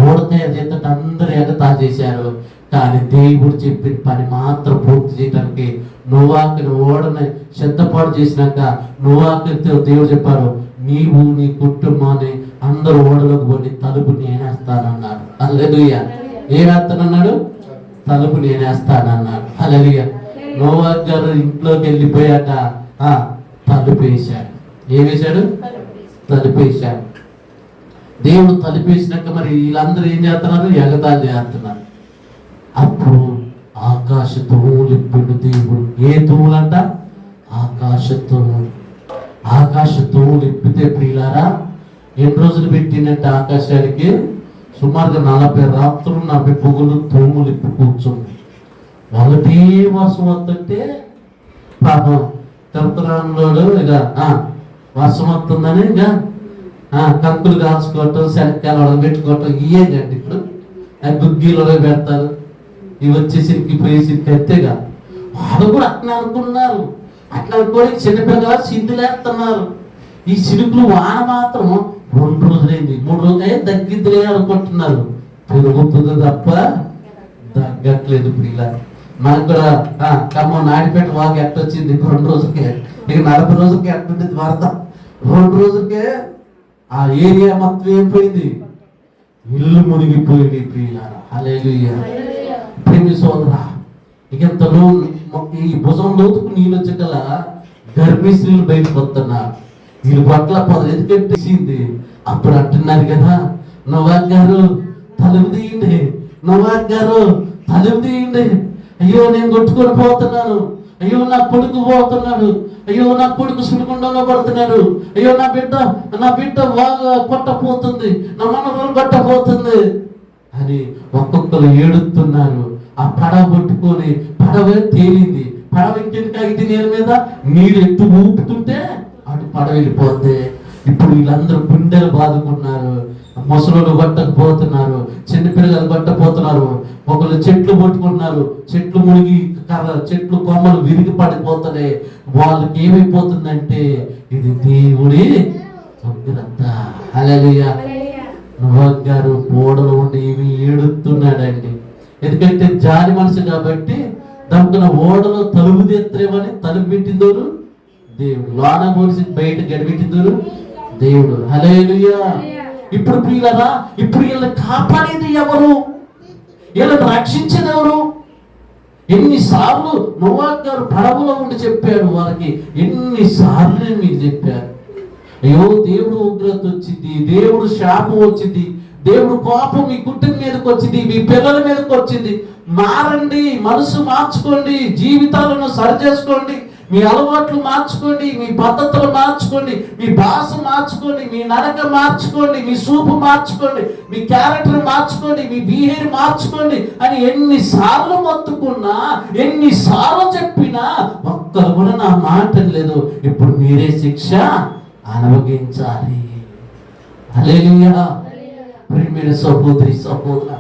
ఓడితే అదేంటే అందరూ ఎగతా చేశారు, కానీ దేవుడు చెప్పిన పని మాత్రం పూర్తి చేయడానికి నోవాకుని ఓడని సిద్ధపాటు చేసినాక నోవాకుతో దేవుడు చెప్పారు, నీవు నీ కుటుంబాన్ని అందరూ ఓడలోకి పోయి తలుపు నేనేస్తానన్నాడు. హల్లెలూయా. ఏమేస్తానన్నాడు? తలుపు నేనేస్తానన్నాడు. హల్లెలూయా. నోవాకు గారు ఇంట్లోకి వెళ్ళిపోయాక తలుపు వేశాడు. ఏమేశాడు? తలుపు వేశాడు. దేవుడు తలుపు వేసినాక మరి వీళ్ళందరూ ఏం చేస్తున్నారు? ఎగతాళి చేస్తున్నారు. అప్పుడు ఆకాశ తూములు ఇప్పిండు దేవుడు. ఏ తూములంట? ఆకాశ తూములు. ఆకాశ తూములు ఇప్పితే ప్రియులారా ఎన్ని రోజులు పెట్టిందంటే ఆకాశానికి సుమారుగా 40 రాత్రులు 40 పొగులు తూములు ఇప్పి కూర్చుంది. ఒకటే వర్షం వస్తుంటే పాపం తిరుపతిలో ఇక వర్షం వస్తుందని ఇక కంకులు కాల్చుకోవటం, శనక్కాయలు పెట్టుకోవటం ఇయ్యేంటండి. ఇప్పుడు గుగ్గీలో పెడతారు, ఇవి వచ్చే సిరికి పోయే సిరికి అయితేగా. వాళ్ళు కూడా అట్లా అనుకున్నారు. అట్లా అనుకోని చిన్నపిల్లగా సింధులేస్తున్నారు. ఈ సిరుకులు వాన మాత్రం 2 రోజులైంది, 3 రోజులు తగ్గిద్దిలే అనుకుంటున్నారు. పెరుగుతుంది తప్ప తగ్గట్లేదు. ఇప్పుడు ఇలా మనకు కూడా ఖమ్మం నాడిపేట వాగు ఎట్టొచ్చింది 2 రోజులకే. ఇక 40 రోజులకి ఎట్టుంటుంది వరద. 2 రోజులకే ఆ ఏరియా మొత్తం అయిపోయింది, ఇల్లు మునిగిపోయింది ప్రియులారా. హల్లెలూయా. ప్రేమి సోదరా, ఇకంతలో ఈ భుజం లోతుకు నీళ్ళు వచ్చేకల గర్భిణీ స్త్రీలు బయటకు వస్తున్నారు. వీళ్ళు పట్ల ఎందుకంటేసింది. అప్పుడు అంటున్నారు కదా, నోవాకు గారు తలుపు తీయండి, నోవాకు గారు తలుపు తీయండి. అయ్యో నేను కొట్టుకొని పోతున్నాను, అయ్యో నా కొడుకు పోతున్నాడు, అయ్యో నా కొడుకు సుడిగుండంలో పడుతున్నాడు, అయ్యో నా బిడ్డ బాగా కొట్టపోతుంది, నా మనవలు కొట్టపోతుంది అని ఒక్కొక్కరు ఏడుతున్నారు. ఆ పడవ పట్టుకొని పడవ తేలింది. పడవ ఇంకెందుకు ఆగితే నీళ్ళ మీద నీళ్ళు ఎత్తు ఊపుతుంటే అటు పడవ వెళ్ళిపోతే ఇప్పుడు వీళ్ళందరూ గుండెలు బాదుకున్నారు. ముసలోళ్ళు కొట్టకపోతున్నారు, చిన్నపిల్లలు కొట్టపోతున్నారు, ఒకళ్ళు చెట్లు పట్టుకుంటున్నారు, చెట్లు మునిగి చెట్లు కొమ్మలు విరిగి పడిపోతున్నాయి. వాళ్ళకి ఏమైపోతుందంటే ఇది దేవుడి ఉగ్రత. హల్లెలూయా. నోవాకు గారు ఓడలో ఉండి ఏమి ఏడుతున్నాడండి. ఎందుకంటే జాలి మనిషి కాబట్టి దాంట్లో ఓడలో తలుపు తెత్తరేమని తలుపు పెట్టిందోరు దేవుడు, లోన పోసి బయట గడిపెట్టిందోరు దేవుడు. హల్లెలూయా. ఇప్పుడు ప్రియులారా, ఇప్పుడు వీళ్ళని కాపాడేది ఎవరు? వీళ్ళని రక్షించేది ఎవరు? ఎన్నిసార్లు నోవాకు గారు పడవలో ఉండి చెప్పాడు వాళ్ళకి, ఎన్నిసార్లు మీకు చెప్పారు. అయ్యో దేవుడు ఉగ్రత వచ్చింది, దేవుడు శాపం వచ్చింది, దేవుడు కోపం మీ కుటుంబం మీదకి వచ్చింది, మీ పిల్లల మీదకి వచ్చింది. మారండి, మనసు మార్చుకోండి, జీవితాలను సరి చేసుకోండి, మీ అలవాట్లు మార్చుకోండి, మీ పద్ధతులు మార్చుకోండి, మీ భాష మార్చుకోండి, మీ నడక మార్చుకోండి, మీ చూపు మార్చుకోండి, మీ క్యారెక్టర్ మార్చుకోండి, మీ బిహేవియర్ మార్చుకోండి అని ఎన్నిసార్లు మొత్తుకున్నా, ఎన్నిసార్లు చెప్పినా ఒక్కరు కూడా నా మాట లేదు. ఇప్పుడు మీరే శిక్ష అనుభవించాలి. హల్లెలూయా. ప్రియమైన సహోదరి సహోదరా,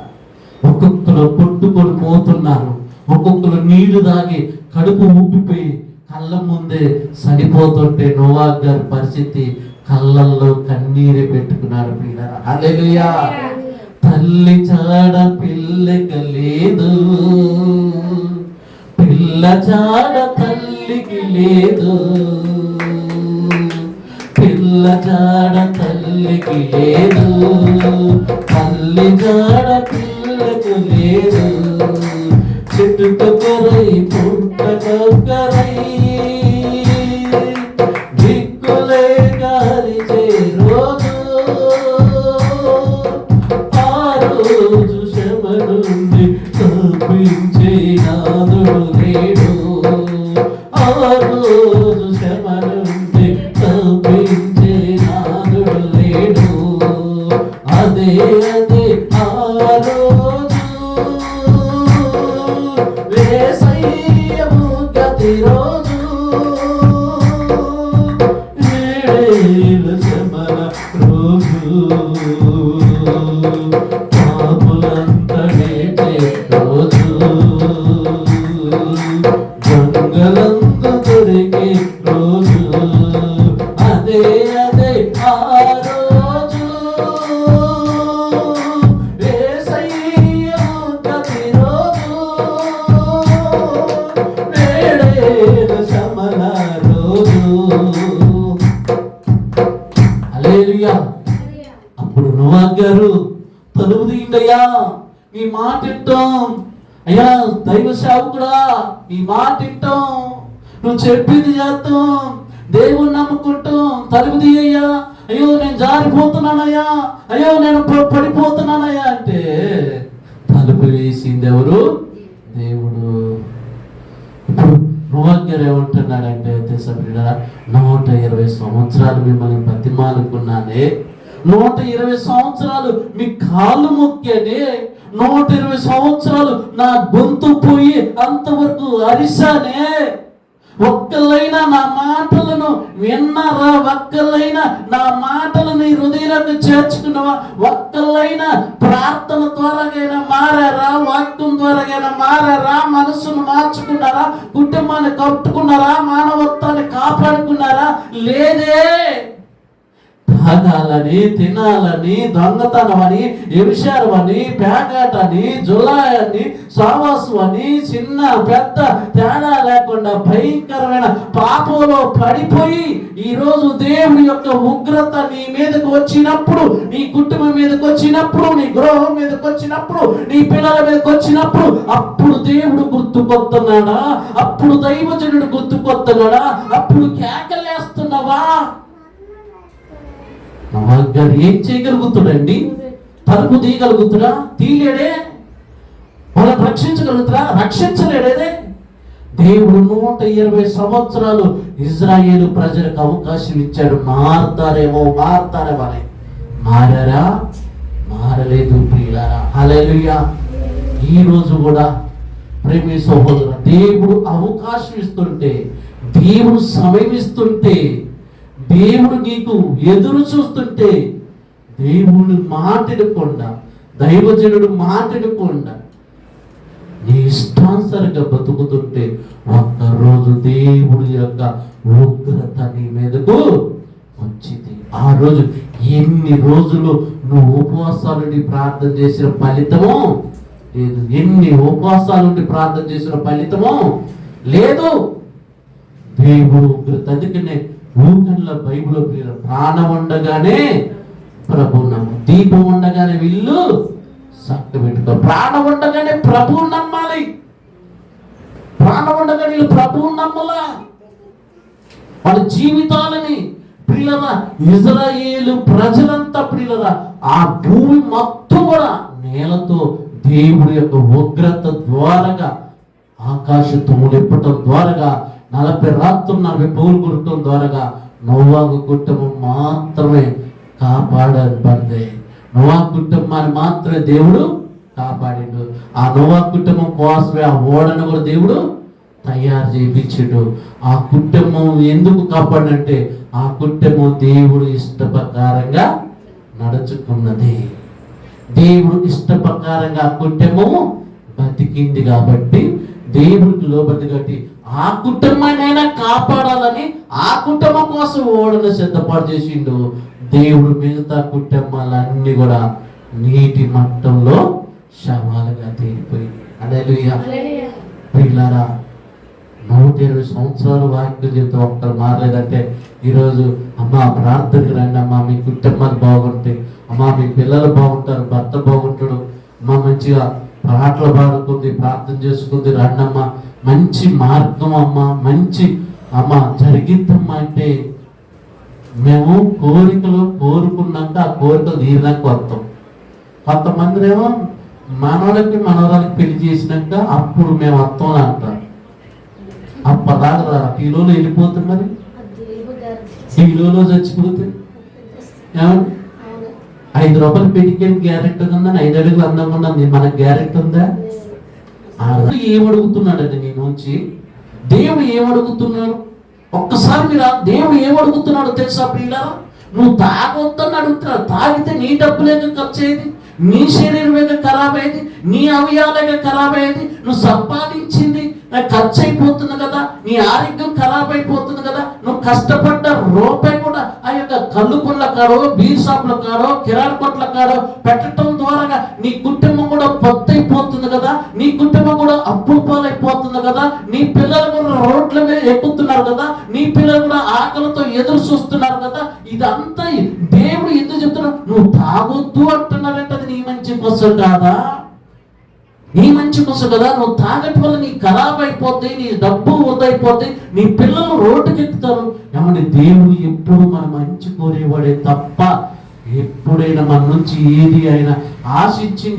ఒక్కొక్కరు కొట్టుకొని పోతున్నారు, ఒక్కొక్కరు నీళ్లు తాగి కడుపు ఊపిపోయి కళ్ళ ముందే సరిపోతుంటే నోవాకు గారి పరిస్థితి కళ్ళల్లో కన్నీరే పెట్టుకున్నారు ప్రియులారా. హల్లెలూయా. తల్లి చాడ పిల్లకి లేదు, పిల్ల చాడ తల్లికి లేదు, పిల్ల జాడ తల్లికి లేదు, తల్లి జాడ పిల్లకు లేదు. చెట్టుకొక్కరై పుట్టకొక్కరై దిక్కులే గారిచే రోజు, ఆ రోజు శ్రమ నుండి తప్పించే నాదుడు లేడు, ఆ రోజు శ్రమ నుండి తప్పించే నాదుడు లేడు. అదే ఆ రోజు వేసయ్య హల్లెలూయా. అప్పుడు నోవా గారు తలుపు తీయండయ్యా, మీ మాట వింటాం అయ్యా, దైవ సేవకుడా ఈ మాట వింటాం, నువ్వు చెప్పింది చేస్తాం, దేవుని నమ్ముకుంటాం, తలుపు తీయ్యా, అయ్యో నేను జారిపోతున్నానయ్యా, అయ్యో నేను పడిపోతున్నానయ్యా అంటే తలుపు వేసింది ఎవరు? దేవుడు. ఇప్పుడు నోవా గారు ఏమంటున్నాడంటే తెలుసా ప్రియులారా, 120 సంవత్సరాలు మిమ్మల్ని బతిమాలుకున్నానే, 120 సంవత్సరాలు మీ కాళ్ళు మొక్కేనే, 120 సంవత్సరాలు నా గొంతు పోయి అంతవరకు అరిశానే, ఒక్కలైనా నా మాటలను విన్నారా? ఒక్కలైనా నా మాటలను హృదయంలోకి చేర్చుకున్నావా? ఒక్కలైనా ప్రార్థన ద్వారాగైనా మారారా? వాక్యం ద్వారాగైనా మారారా? మనసును మార్చుకున్నారా? కుటుంబాన్ని కట్టుకున్నారా? మానవత్వాన్ని కాపాడుకున్నారా? లేదే. తాగాలని, తినాలని, దొంగతనమని, వ్యభిచారమని, పేకాటని, జులాయని, సావాసు అని, చిన్న పెద్ద తేడా లేకుండా భయంకరమైన పాపంలో పడిపోయి ఈరోజు దేవుడి యొక్క ఉగ్రత నీ మీదకు వచ్చినప్పుడు, నీ కుటుంబం మీదకి వచ్చినప్పుడు, నీ గృహం మీదకి వచ్చినప్పుడు, నీ పిల్లల మీదకి వచ్చినప్పుడు అప్పుడు దేవుడు గుర్తుకొస్తున్నాడా? అప్పుడు దైవజనుడు గుర్తుకొస్తున్నాడా? అప్పుడు కేకలేస్తున్నావా? నోవా గారు ఏం చేయగలుగుతాడండి? తలుపు తీయగలుగుతురా? తీయలేడే. వాళ్ళని రక్షించగలుగుతురా? రక్షించలేడే. దేవుడు 120 సంవత్సరాలు ఇజ్రాయేలు ప్రజలకు అవకాశం ఇచ్చాడు. మారతారేమో అని. మారారా? మారలేదు ప్రియులారా. హల్లెలూయా. ఈ రోజు కూడా ప్రేమ సహోదర, దేవుడు అవకాశం ఇస్తుంటే, దేవుడు సమయం ఇస్తుంటే, దేవుడు నీకు ఎదురు చూస్తుంటే, దేవుడు మాట్లాడకుండా, దైవజనుడు మాట్లాడకుండా నీ ఇష్టానుసారంగా బతుకుతుంటే ఒక్కరోజు దేవుడి యొక్క ఉగ్రత నీ మీదకు వచ్చింది. ఆ రోజు ఎన్ని రోజులు నువ్వు ఉపవాసాలుండి ప్రార్థన చేసిన ఫలితమో లేదు. ఎన్ని ఉపవాసాలుండి ప్రార్థన చేసిన ఫలితమో లేదు. దేవుడు ఉగ్రత. అందుకనే ఊకల్లో బైబిల్ ప్రాణం ఉండగానే ప్రభు నమ్ము, దీపం ఉండగానే వీళ్ళు చక్క పెట్టుకో. ప్రాణం ఉండగానే ప్రభువు నమ్మాలి. ప్రాణం ఉండగానే వీళ్ళు ప్రభువు నమ్మలా. వాళ్ళ జీవితాలని ప్రియులరా, ఇజ్రాయేలు ప్రజలంతా ప్రియులరా, ఆ భూమి మొత్తం కూడా నేలతో దేవుడి యొక్క ఉగ్రత ద్వారాగా, ఆకాశ తుమ్ములెప్పటం ద్వారాగా, 40 రాత్రులు 40 పౌలు కొట్టడం ద్వారాగా నోవా కుటుంబం మాత్రమే కాపాడబడింది. నోవా కుటుంబాన్ని మాత్రమే దేవుడు కాపాడిండు. ఆ నోవా కుటుంబం కోసమే ఆ ఓడను కూడా దేవుడు తయారు చేయించాడు. ఆ కుటుంబం ఎందుకు కాపాడంటే ఆ కుటుంబం దేవుడు ఇష్ట ప్రకారంగా నడుచుకున్నది. దేవుడు ఇష్ట ప్రకారంగా ఆ కుటుంబము బతికింది కాబట్టి దేవుడికి లోబడి కట్టి ఆ కుటుంబాన్నైనా కాపాడాలని ఆ కుటుంబం కోసం ఓడను సిద్ధపాటు చేసిండు. దేవుడు మిగతా కుటుంబాలన్నీ కూడా నీటి మట్టంలో శవాలుగా తేలిపోయింది. హల్లెలూయా. ప్రియులారా, 120 సంవత్సరాలు వాక్యం చెప్తే ఒక్కరు మారలేదంటే ఈరోజు అమ్మా ప్రార్థనకి రండి అమ్మా, మీ కుటుంబాలు బాగుంటాయి, అమ్మా మీ పిల్లలు బాగుంటారు, భర్త బాగుంటాడు, అమ్మా మంచిగా పాటలు పాడుకుంది, ప్రార్థన చేసుకుంది, రండమ్మా, మంచి మార్గం అమ్మా, మంచి అమ్మ జరిగిద్దమ్మా అంటే మేము కోరికలు కోరుకున్నాక ఆ కోరికలు తీరినాక వస్తాం. కొంతమందినేమో మనోళ్ళకి మనవరాలకి పెళ్లి చేసినాక అప్పుడు మేము వస్తాం అంటారు. అప్పదాకా కిలోలో వెళ్ళిపోతున్నది, కిలోలో చచ్చిపోతే ఏమండి? 5 రూపాయలు పెట్టుకెళ్ళి గ్యారెంటీ ఉందని 5 అడుగులు అందంగా ఉన్నది, మనకు గ్యారెంటీ ఉందా? ఏమడుగుతున్నాడండి నీ నుంచి? దేవుడు ఏమడుగుతున్నాడు? ఒక్కసారి మీరు దేవుడు ఏమడుగుతున్నాడు తెలుసా ప్రియులారా? నువ్వు తాగొద్దని అడుగుతున్నాడు. తాగితే నీ డబ్బులేక ఖర్చు అయ్యేది, నీ శరీరమేక ఖరాబ్ అయ్యేది, నీ అవయవాలేక ఖరాబ్ అయ్యేది, నువ్వు సంపాదించింది ఖర్చు అయిపోతుంది కదా, నీ ఆరోగ్యం ఖరాబ్ అయిపోతుంది కదా, నువ్వు కష్టపడ్డ రూపాయి కూడా ఆ యొక్క కళ్ళు కొట్ల కాడో, బీర్ షాపుల కాడో, కిరాణా కొట్ల కాడో పెట్టడం ద్వారా నీ కుటుంబం కూడా పొత్తైపోతుంది కదా, నీ కుటుంబం కూడా అప్పుల పాలైపోతుంది కదా, నీ పిల్లలు కూడా రోడ్ల మీద ఎక్కుతున్నారు కదా, నీ పిల్లలు కూడా ఆకలితో ఎదురు చూస్తున్నారు కదా. ఇదంతా దేవుడు ఎందుకు చెప్తున్నాడు? నువ్వు తాగొద్దు అంటున్నారంటే అది నీ మంచి కోసం కాదా? నీ మంచి కోసం కదా. నువ్వు తాగటం వల్ల నీ ఖరాబ్ అయిపోతే, నీ డబ్బు వృధా అయిపోతే, నీ పిల్లలు రోడ్డుకి ఎక్కుతారు. ఏమంటే దేవుడు ఎప్పుడు మన మంచి కోరేవాడే తప్ప ఎప్పుడైనా మన నుంచి ఏది అయినా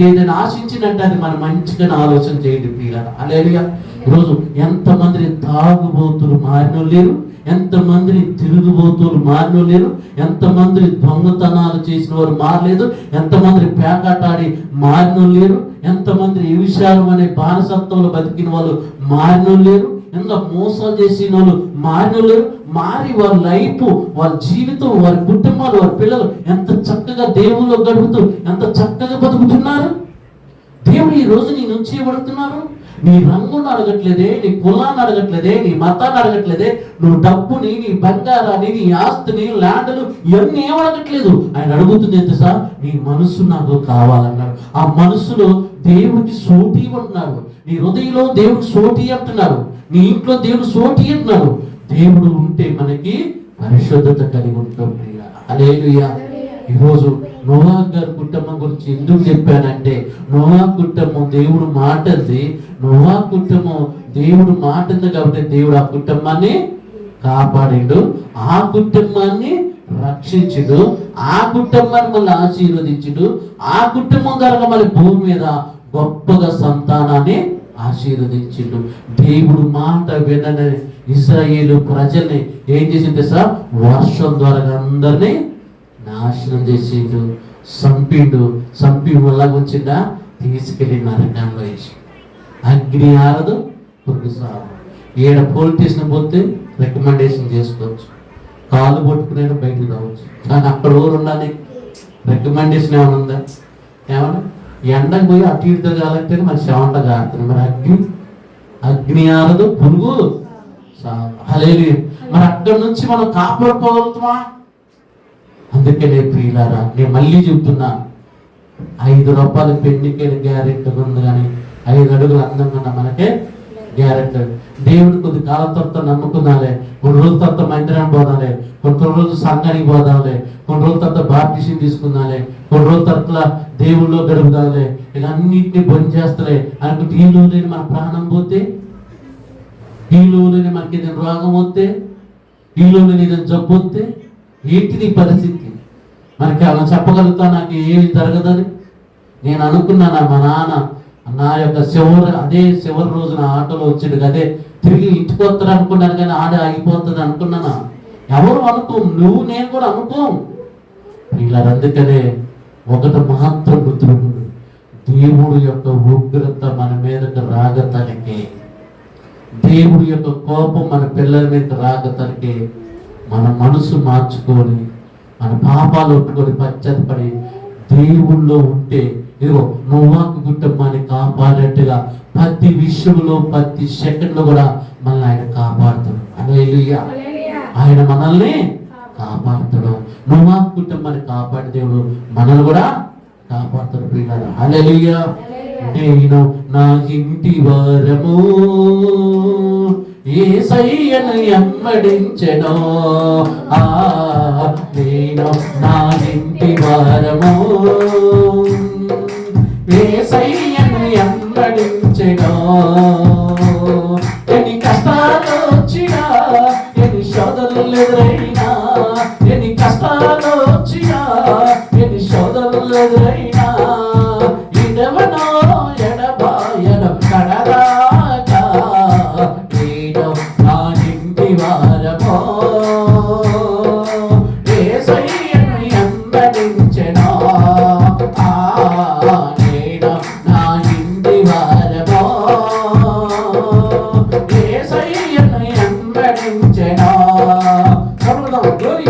ఏదైనా ఆశించిందంటే అది మన మంచిగా ఆలోచన చేయండి ప్రియులారా. హల్లెలూయా. ఈరోజు ఎంతమంది తాగుబోతులు మారిన లేరు, ఎంతమందిని తిరుగుబోతులు మారిన లేరు, ఎంతమంది దొంగతనాలు చేసిన వారు మారలేదు, ఎంతమంది పేకాటాడి మారిన లేరు, ఎంతమంది ఏ విషయాలు అనే బానిసత్వంలో బతికిన వాళ్ళు మారిన లేరు, ఎంత మోసాలు చేసిన వాళ్ళు మారిన లేరు. మారి వారి లైఫ్, వారి జీవితం, వారి కుటుంబాలు, వారి పిల్లలు ఎంత చక్కగా దేవుళ్ళు గడుపుతూ ఎంత చక్కగా బతుకుతున్నారు. దేవుడు ఈ రోజు నీ నుంచి ఏమడుగుతున్నారు? నీ రంగును అడగట్లేదే, నీ కులాన్ని అడగట్లేదే, నీ మతాన్ని అడగట్లేదే, నువ్వు డబ్బుని, నీ బంగారాన్ని, నీ ఆస్తిని, ల్యాండ్లు ఇవన్నీ ఏం అడగట్లేదు. ఆయన అడుగుతుంది ఎంత సార్? నీ మనసు నాకు కావాలన్నాడు. ఆ మనసులో దేవుడికి సోటి అంటున్నాడు, నీ హృదయంలో దేవుడు సోటి అంటున్నాడు, నీ ఇంట్లో దేవుడు సోటి అంటున్నాడు. దేవుడు ఉంటే మనకి పరిశుద్ధత కలిగి ఉంటాం. హల్లెలూయా. ఈరోజు నోవా గారి కుటుంబం గురించి ఎందుకు చెప్పానంటే, నోవా కుటుంబం దేవుడు మాటది, నోవా కుటుంబం దేవుడు మాటది కాబట్టి దేవుడు ఆ కుటుంబాన్ని కాపాడిండు, ఆ కుటుంబాన్ని రక్షించుడు, ఆ కుటుంబాన్ని మళ్ళీ ఆశీర్వదించుడు, ఆ కుటుంబం కనుక మళ్ళీ భూమి మీద గొప్పగా సంతానాన్ని ఆశీర్వదించిండు. దేవుడు మాట వినని ఇశ్రాయేలు ప్రజల్ని ఏం చేసింది సార్? వర్షం ద్వారా అందరినీ నాశనం చేసిండు, సంపి వల్ల వచ్చిందా తీసుకెళ్ళి నరకంలో వేసి. అగ్ని ఆరదు, పురుగు సారు. ఏడ పోలీస్ స్టేషన్ పోతే రికమెండేషన్ చేసుకోవచ్చు, కాలు పట్టుకునే బయటకు రావచ్చు, కానీ అక్కడ ఊరు ఉండాలి. రికమెండేషన్ ఏమైనా ఉందా? ఏమన్నా ఎండకు పోయి అటు ఇటు కాలంటే మరి శవంట కాడుతుంది. మరి అగ్ని ఆరదు, పురుగు సారు. హల్లెలూయా. మరి అక్కడి నుంచి మనం కాపాడుకోగలుగుతామా? అందుకనే ప్రియులారా, నేను మళ్ళీ చెప్తున్నా, 5 రూపాయల పెన్నికైన గ్యారెంటీ ఉంది, కానీ 5 అడుగులు అందంగా మనకే గ్యారెంటీ. దేవుడు కొద్ది కాలం తర్వాత నమ్ముకున్నాలే, కొన్ని రోజుల తర్వాత మందిరాన్ని పోదాలే, కొన్ని రోజులు సంఘానికి పోదాలే, కొన్ని రోజుల తర్వాత బాప్టిజం తీసుకుందాలే, కొన్ని రోజుల తర్వాత దేవుళ్ళో గడుపుదాలే, ఇక అన్నింటినీ బంద్ చేస్తలే అనుకుంటే ఈ లోనే మన ప్రాణం పోతే, ఈ లోనే మనకి ఏదైనా రోగం వస్తే, ఈ లోనే ఏదైనా జబ్బు వస్తే ఏంటిది పరిస్థితి? మనకి అలా చెప్పగలుగుతా నాకు ఏమి జరగదని? నేను అనుకున్నాను, మా నాన్న నా యొక్క చివరి రోజున ఆటోలో వచ్చాడు, అదే తిరిగి ఇంటికి వస్తాడు అనుకున్నాను, కానీ ఆడే ఆగిపోతుంది అనుకున్నానా? ఎవరు అనుకో, నువ్వు నేను కూడా అనుకోం ఇలా. అందుకనే ఒకటి మాత్రం గుర్తుపెట్టుకుంటు, దేవుడు యొక్క ఉగ్రత మన మీదకి రాగతనికే, దేవుడి యొక్క కోపం మన పిల్లల మీద రాగతనికే మన మనసు మార్చుకొని, మన పాపాలు ఒప్పుకొని పశ్చాత్తపడి దేవుళ్ళో ఉంటే, ఇదిగో నోవాకు కుటుంబాన్ని కాపాడినట్టుగా ప్రతి విషయంలో ప్రతి సెకండ్లో కూడా మనల్ని ఆయన కాపాడుతాడు. హల్లెలూయా. ఆయన మనల్ని కాపాడుతాడు. నోవాకు కుటుంబాన్ని కాపాడి దేవుడు మనల్ని కూడా కాపాడుతాడు ప్రియులారా. హల్లెలూయా. నేను నా ఇంటి వారము యేసయ్యను ఎమ్మడించెను, నేను నా ఇంటి వారము యేసయ్యను ఎమ్మడించెను. ఎన్ని కష్టాలు వచ్చినా, ఎన్ని శోధనలు ఎదురైనా, ఎన్ని కష్టాలు వచ్చినా, ఎన్ని శోధనలు ఎదురైనా, ఇదవనో ఎడబాయను కడదాకా నేను నా ఇంటి వారమో యేసయ్యను ఎమ్మడించెను, నేను నా ఇంటి వారమో యేసయ్యను ఎమ్మడించెను. గ్లోరీ.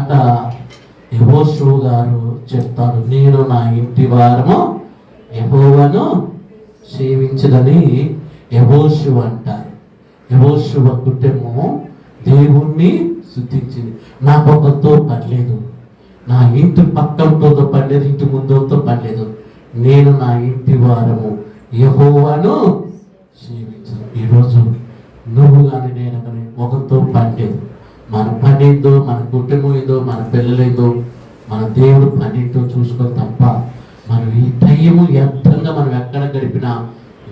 మాట యెహోషువ గారు చెప్తారు, నేను నా ఇంటి వారము యెహోవాను సేవించదని యెహోషువ అంటారు. యెహోషువ కుటుంబం దేవుణ్ణి స్తుతించింది. నాకు ఒకరితో పనిలేదు, నా ఇంటి పక్కనతో పనిలేదు, ఇంటి ముందుతో పనిలేదు, నేను నా ఇంటి వారము యెహోవాను సేవించను. ఈరోజు నువ్వు కానీ నేను కానీ ఒకరితో పనిలేదు. మన పని ఏందో, మన కుటుంబం ఏదో, మన పిల్లలేదో, మన దేవుడు పని ఏంటో చూసుకో తప్ప మనం ఈ టైము వ్యర్థంగా మనం ఎక్కడ గడిపినా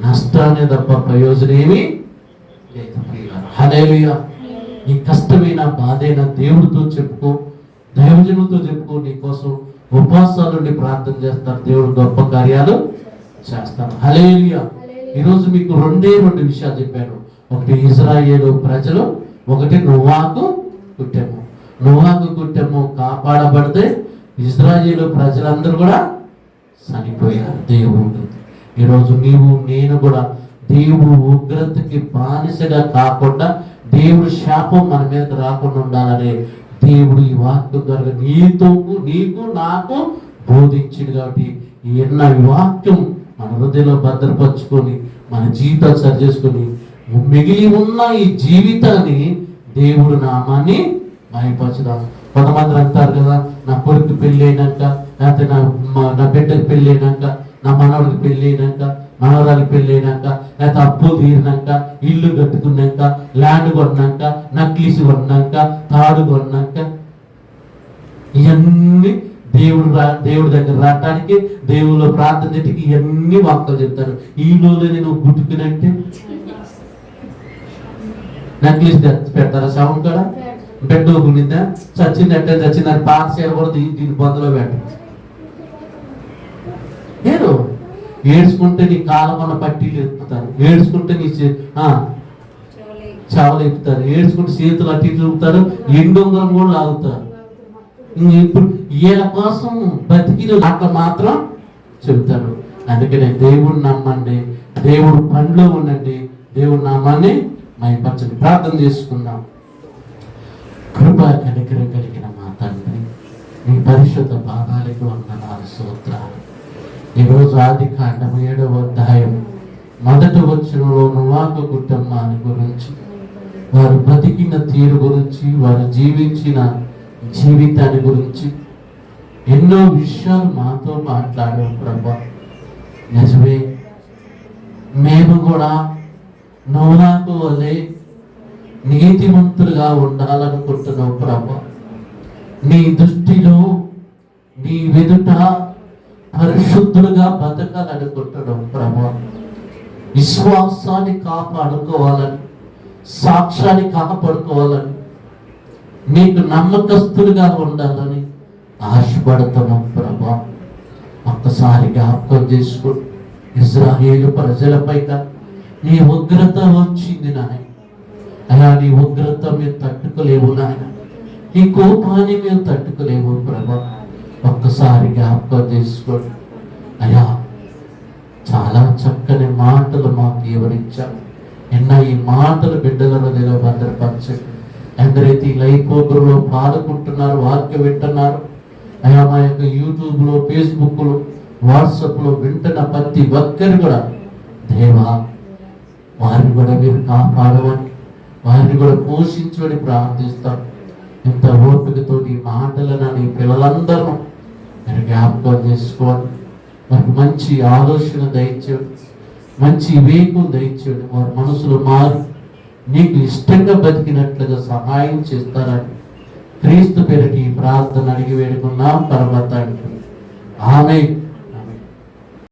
నష్టాన్ని తప్ప ప్రయోజనం ఏమీ లేదు. హల్లెలూయా. నీ కష్టమైన బాధైన దేవుడితో చెప్పుకో, దైవజనులతో చెప్పుకో. నీ కోసం ఉపవాసాల నుండి ప్రార్థన చేస్తారు, దేవుడు గొప్ప కార్యాలు చేస్తారు. హల్లెలూయా. ఈరోజు మీకు రెండు విషయాలు చెప్పాను. ఒకటి ఇశ్రాయేలు ప్రజలు, ఒకటి నోవాహు కుటుంబం. నోవాహు కుటుంబం కాపాడబడితే ఇశ్రాయేలు ప్రజలందరూ కూడా చనిపోయారు దేవుడు. ఈరోజు నీవు నేను కూడా దేవుడు ఉగ్రతకి బానిసగా కాకుండా, దేవుడు శాపం మన మీద రాకుండా ఉండాలనే దేవుడు ఈ వాక్యం ద్వారా నీకు నాకు బోధించింది. కాబట్టి ఈ వాక్యం మన హృదయంలో భద్రపరుచుకొని మన జీవితాలు సరి చేసుకొని మిగిలి ఉన్న ఈ జీవితాన్ని దేవుడు నామాన్ని మహిమపరచుదాం. కొంతమంది అంటారు కదా, నా కొడుకు పెళ్ళి అయినాక, లేకపోతే నా బిడ్డకి పెళ్ళి అయినాక, నా మనవడికి పెళ్ళి అయినాక, మనవరాలికి పెళ్ళి అయినాక, లేకపోతే అప్పులు తీరినాక, ఇల్లు కట్టుకున్నాక, ల్యాండ్ కొన్నాక, నక్లీస్ కొన్నాక, తాడు కొన్నాక, ఇవన్నీ దేవుడి దగ్గర రావటానికి, దేవుళ్ళు ప్రార్థన చేయడానికి ఇవన్నీ వార్తలు చెప్తారు. ఈ రోజు నేను గుట్టుకునంటే నక్లీస్ పెడతారా శవం కూడా? బిడ్డ గునిందా, చచ్చిందంటే చచ్చిందని పాత సేవ కూడా దీని బొందలో పెట్ట లేదు. ఏడ్చుకుంటే నీ కాలమన్న పట్టీలు ఎత్తుతారు, ఏడ్చుకుంటే నీ చావలు ఎత్తుతారు, ఏడ్చుకుంటే చేతులు అట్టి చూపుతారు, ఎండొంగరం కూడా లాగుతారు. ఇప్పుడు వీళ్ళ కోసం బతికిన అట్లా మాత్రం చెబుతారు. అందుకనే దేవుడు నమ్మండి, దేవుడు పనిలో ఉండండి, దేవుడు నామాన్ని మహిమపరచండి. ప్రార్థన చేసుకుందాం. కృప కనికరం కలిగిన మా తండ్రి, మీ పరిశుద్ధ పాదాలకు వందనాలు, స్తోత్రాలు. ఈరోజు ఆదికాండం 7వ అధ్యాయం 1వ వచనంలో నోవాహు కుటుంబాన్ని గురించి, వారు బతికిన తీరు గురించి, వారు జీవించిన జీవితాన్ని గురించి ఎన్నో విషయాలు మాతో మాట్లాడారు ప్రభా. నిజమే, మేము కూడా నోవాహు వలె నీతిమంతులుగా ఉండాలనుకుంటున్నావు ప్రభా. నీ దృష్టిలో నీ ఎదుట పరిశుద్ధులుగా బతకాలనుకుంటున్నావు ప్రభా. విశ్వాసాన్ని కాపాడుకోవాలని, సాక్ష్యాన్ని కాపాడుకోవాలని, నీకు నమ్మకస్తులుగా ఉండాలని ఆశపడుతున్నాం ప్రభా. ఒక్కసారి జ్ఞాపకం చేసుకుని, ఇశ్రాయేలు ప్రజలపై నీ ఉగ్రత వచ్చింది నాయన. అయ్యా, నీ ఉగ్రత మేము తట్టుకోలేవు నాయన, నీ కోపాన్ని మేము తట్టుకోలేవు ప్రభా. ఒక్కసారి జ్ఞాపకం చేసుకోండి అయ్యా. చాలా చక్కని మాటలు మాకు వివరించారు. ఈ మాటలు బిడ్డల హృదయంలో భద్రపరచండి. ఎందరైతే ఈ లైవ్ ప్రోగ్రాంలో పాల్గొంటున్నారు, వాక్యం వింటున్నారు అయ్యా, మా యొక్క యూట్యూబ్లో, ఫేస్బుక్లో, వాట్సాప్లో వింటున్న ప్రతి ఒక్కరు కూడా దేవా, వారిని కూడా మీరు కాపాడమని, వారిని కూడా పోషించమని ప్రార్థిస్తాం. ఇంత ఓపికతో నీ మాటలను నీ పిల్లలందరూ మీరు జ్ఞాపకం చేసుకోండి. వారికి మంచి ఆలోచన దయచేయండి, మంచి వివేకం దయచేయండి. వారి మనసులో మారి నీకు ఇష్టంగా బతికినట్లుగా సహాయం చేస్తారని క్రీస్తు పేరిట ఈ ప్రార్థన అడిగి వేడుకున్నాం పరమ తండ్రి. ఆమేన్.